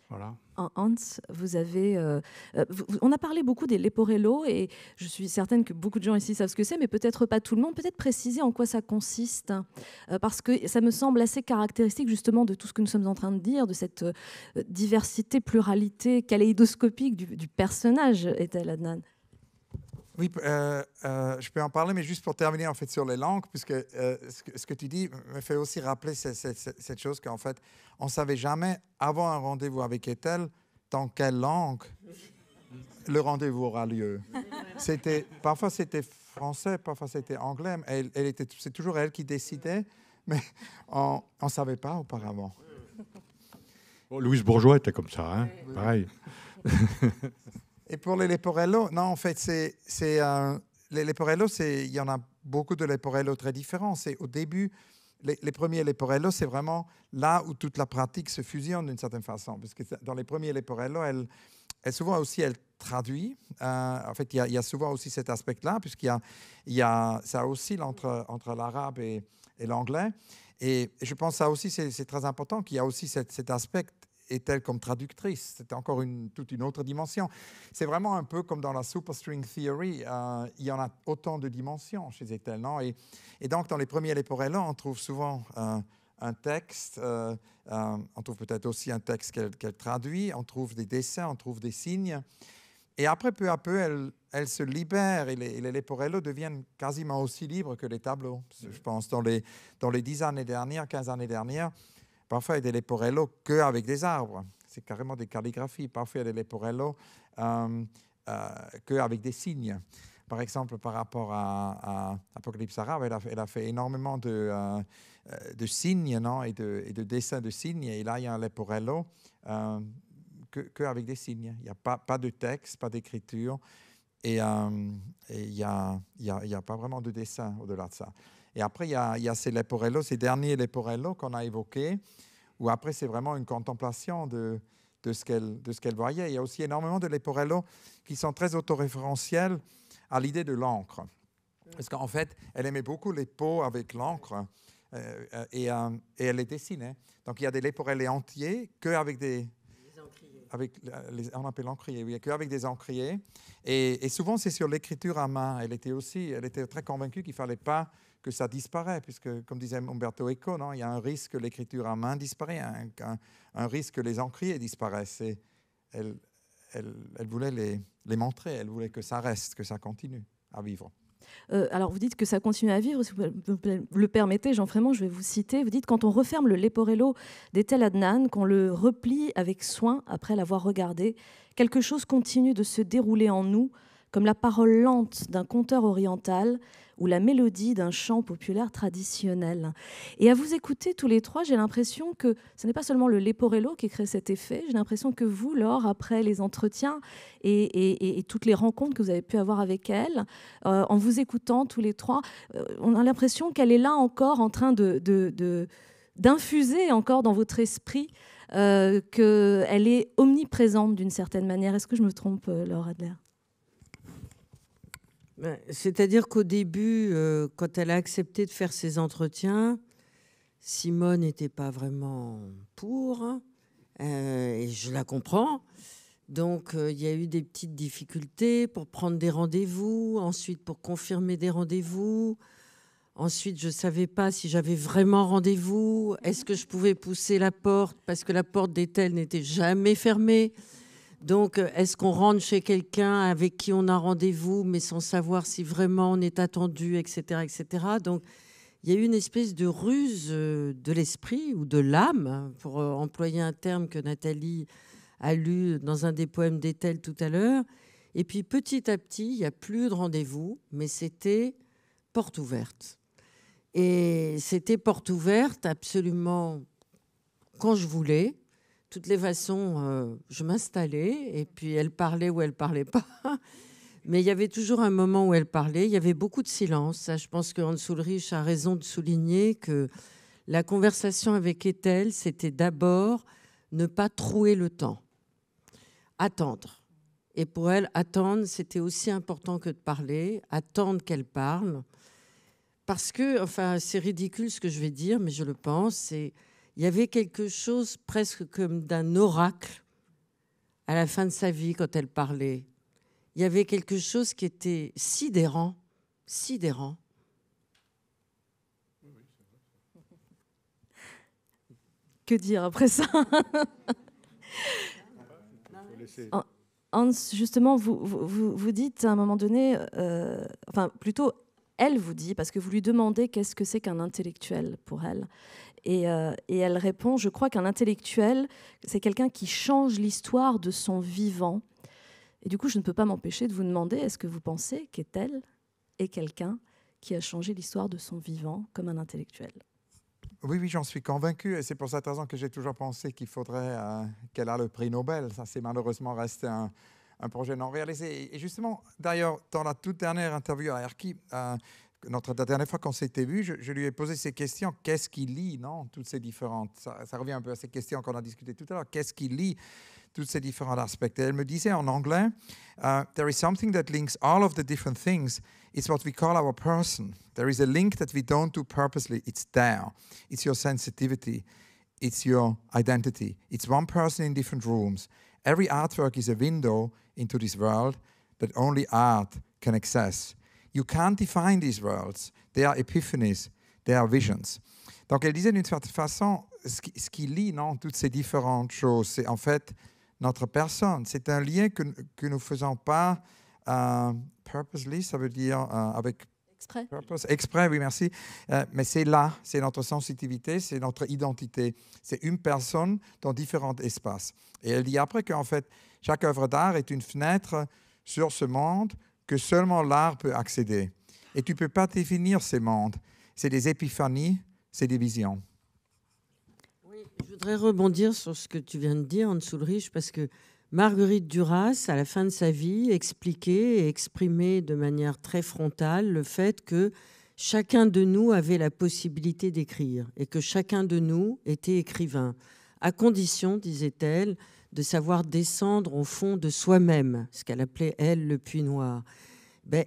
Voilà. Hans, vous avez... on a parlé beaucoup des leporello, et je suis certaine que beaucoup de gens ici savent ce que c'est, mais peut-être pas tout le monde. Peut-être préciser en quoi ça consiste, parce que ça me semble assez caractéristique justement de tout ce que nous sommes en train de dire, de cette diversité, pluralité kaléidoscopique du personnage, Ethel Adnan. Oui, je peux en parler, mais juste pour terminer en fait sur les langues, puisque ce que tu dis me fait aussi rappeler cette chose qu'en fait, on ne savait jamais, avant un rendez-vous avec Ethel, dans quelle langue le rendez-vous aura lieu. Parfois c'était français, parfois c'était anglais. C'est toujours elle qui décidait, mais on ne savait pas auparavant. Bon, Louise Bourgeois était comme ça, hein, pareil. Et pour les leporello, non, en fait, les leporello, il y en a beaucoup de leporello très différents. C'est au début, les premiers leporello, c'est vraiment là où toute la pratique se fusionne d'une certaine façon. Parce que dans les premiers leporello, elle souvent aussi, elle traduit. En fait, il y a souvent aussi cet aspect-là, ça oscille entre l'arabe et l'anglais. Et je pense que ça aussi, c'est très important qu'il y a aussi cet aspect est-elle comme traductrice. C'est encore toute une autre dimension. C'est vraiment un peu comme dans la superstring theory. Il y en a autant de dimensions chez Ethel, non? Et donc, dans les premiers leporello, on trouve souvent un texte. On trouve peut-être aussi un texte qu'elle traduit. On trouve des dessins, on trouve des signes. Et après, peu à peu, elle se libère et les leporello deviennent quasiment aussi libres que les tableaux. Je pense, dans les 10 années dernières, 15 années dernières, parfois, il y a des leporello qu'avec des arbres. C'est carrément des calligraphies. Parfois, il y a des leporello qu'avec des signes. Par exemple, par rapport à Apocalypse arabe, elle a fait énormément de signes, non, et de dessins de signes. Et là, il y a un leporello qu'avec des signes. Il n'y a pas de texte, pas d'écriture. Et il n'y a pas vraiment de dessin au-delà de ça. Et après, il y a ces leporello, ces derniers leporello qu'on a évoqués, où après, c'est vraiment une contemplation de ce qu'elle voyait. Il y a aussi énormément de leporello qui sont très autoréférentiels à l'idée de l'encre. Parce qu'en fait, elle aimait beaucoup les peaux avec l'encre et elle les dessinait. Donc, il y a des leporello entiers qu'avec des... on appelle l'encrier, oui, qu'avec des encriers. Et souvent, c'est sur l'écriture à main. Elle était très convaincue qu'il ne fallait pas que ça disparaisse, puisque, comme disait Umberto Eco, non, il y a un risque que l'écriture à main disparaisse, un risque que les encriers disparaissent. Et elle voulait les montrer, elle voulait que ça reste, que ça continue à vivre. Alors, vous dites que ça continue à vivre, si vous le permettez, Jean Frémont, je vais vous citer. Vous dites, quand on referme le leporello d'Ethel Adnan, qu'on le replie avec soin après l'avoir regardé, quelque chose continue de se dérouler en nous, comme la parole lente d'un conteur oriental ou la mélodie d'un chant populaire traditionnel. Et à vous écouter tous les trois, j'ai l'impression que ce n'est pas seulement le leporello qui crée cet effet, j'ai l'impression que vous, Laure, après les entretiens et toutes les rencontres que vous avez pu avoir avec elle, en vous écoutant tous les trois, on a l'impression qu'elle est là encore en train de d'infuser encore dans votre esprit qu'elle est omniprésente d'une certaine manière. Est-ce que je me trompe, Laure Adler? C'est-à-dire qu'au début, quand elle a accepté de faire ses entretiens, Simone n'était pas vraiment pour, et je la comprends. Donc, il y a eu des petites difficultés pour prendre des rendez-vous, ensuite pour confirmer des rendez-vous. Ensuite, je ne savais pas si j'avais vraiment rendez-vous. Est-ce que je pouvais pousser la porte parce que la porte d'Etel n'était jamais fermée. Donc, est-ce qu'on rentre chez quelqu'un avec qui on a rendez-vous, mais sans savoir si vraiment on est attendu, etc., etc. Donc, il y a eu une espèce de ruse de l'esprit ou de l'âme, pour employer un terme que Nathalie a lu dans un des poèmes d'Etel tout à l'heure. Et puis, petit à petit, il n'y a plus de rendez-vous, mais c'était porte ouverte. Et c'était porte ouverte absolument quand je voulais. De toutes les façons, je m'installais et puis elle parlait ou elle parlait pas. Mais il y avait toujours un moment où elle parlait. Il y avait beaucoup de silence. Ça, je pense que Hans Ulrich a raison de souligner que la conversation avec Etel, c'était d'abord ne pas trouer le temps, attendre. Et pour elle, attendre, c'était aussi important que de parler, attendre qu'elle parle. Parce que, enfin, c'est ridicule ce que je vais dire, mais je le pense, il y avait quelque chose presque comme d'un oracle à la fin de sa vie quand elle parlait. Il y avait quelque chose qui était sidérant, sidérant. Que dire après ça? Hans, justement, vous dites à un moment donné, enfin plutôt, elle vous dit, parce que vous lui demandez qu'est-ce que c'est qu'un intellectuel pour elle. Et elle répond, je crois qu'un intellectuel, c'est quelqu'un qui change l'histoire de son vivant. Et du coup, je ne peux pas m'empêcher de vous demander, est-ce que vous pensez qu'Etel est quelqu'un qui a changé l'histoire de son vivant comme un intellectuel? Oui, oui, j'en suis convaincu. Et c'est pour cette raison que j'ai toujours pensé qu'il faudrait qu'elle ait le prix Nobel. Ça, c'est malheureusement resté un projet non réalisé. Et justement, d'ailleurs, dans la toute dernière interview à Erki, la dernière fois qu'on s'était vu, je lui ai posé ces questions. Qu'est-ce qui lie, non, toutes ces différentes... Ça revient un peu à ces questions qu'on a discutées tout à l'heure. Qu'est-ce qui lie tous ces différents aspects? Et elle me disait en anglais, there is something that links all of the different things. It's what we call our person. There is a link that we don't do purposely. It's there. It's your sensitivity. It's your identity. It's one person in different rooms. Every artwork is a window into this world that only art can access. You can't define these worlds. They are epiphanies. They are visions. Donc, elle disait d'une certaine façon, ce qui lie, non, toutes ces différentes choses, c'est en fait notre personne. C'est un lien que nous ne faisons pas purposely, ça veut dire avec... Exprès. Purpose, exprès, oui, merci. Mais c'est là, c'est notre sensibilité, c'est notre identité. C'est une personne dans différents espaces. Et elle dit après qu'en fait, chaque œuvre d'art est une fenêtre sur ce monde que seulement l'art peut accéder. Et tu ne peux pas définir ces mondes. C'est des épiphanies, c'est des visions. Oui, je voudrais rebondir sur ce que tu viens de dire, Hans Ulrich, parce que Marguerite Duras, à la fin de sa vie, expliquait et exprimait de manière très frontale le fait que chacun de nous avait la possibilité d'écrire et que chacun de nous était écrivain, à condition, disait-elle, de savoir descendre au fond de soi-même, ce qu'elle appelait, elle, le puits noir.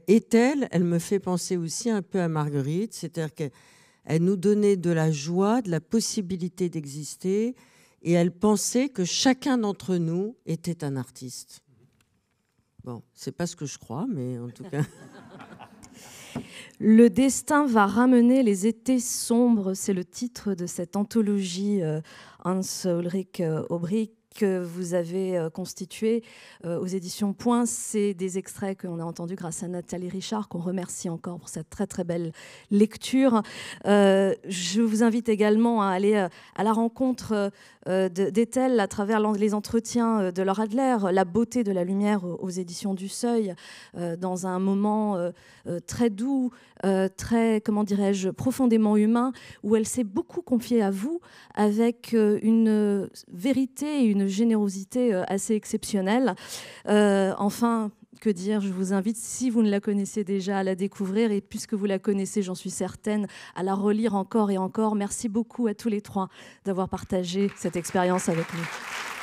Etel, elle me fait penser aussi un peu à Marguerite, c'est-à-dire qu'elle nous donnait de la joie, de la possibilité d'exister, et elle pensait que chacun d'entre nous était un artiste. Bon, c'est pas ce que je crois, mais en tout cas... Le destin va ramener les étés sombres, c'est le titre de cette anthologie Hans Ulrich Obrich que vous avez constitué aux éditions Point. C'est des extraits qu'on a entendus grâce à Nathalie Richard, qu'on remercie encore pour cette très très belle lecture. Je vous invite également à aller à la rencontre d'Etel à travers les entretiens de Laure Adler, La beauté de la lumière aux éditions du Seuil, dans un moment très doux, très, comment dirais-je, profondément humain, où elle s'est beaucoup confiée à vous avec une vérité et une générosité assez exceptionnelle. Enfin, que dire? Je vous invite, si vous ne la connaissez déjà, à la découvrir et puisque vous la connaissez, j'en suis certaine, à la relire encore et encore. Merci beaucoup à tous les trois d'avoir partagé cette expérience avec nous.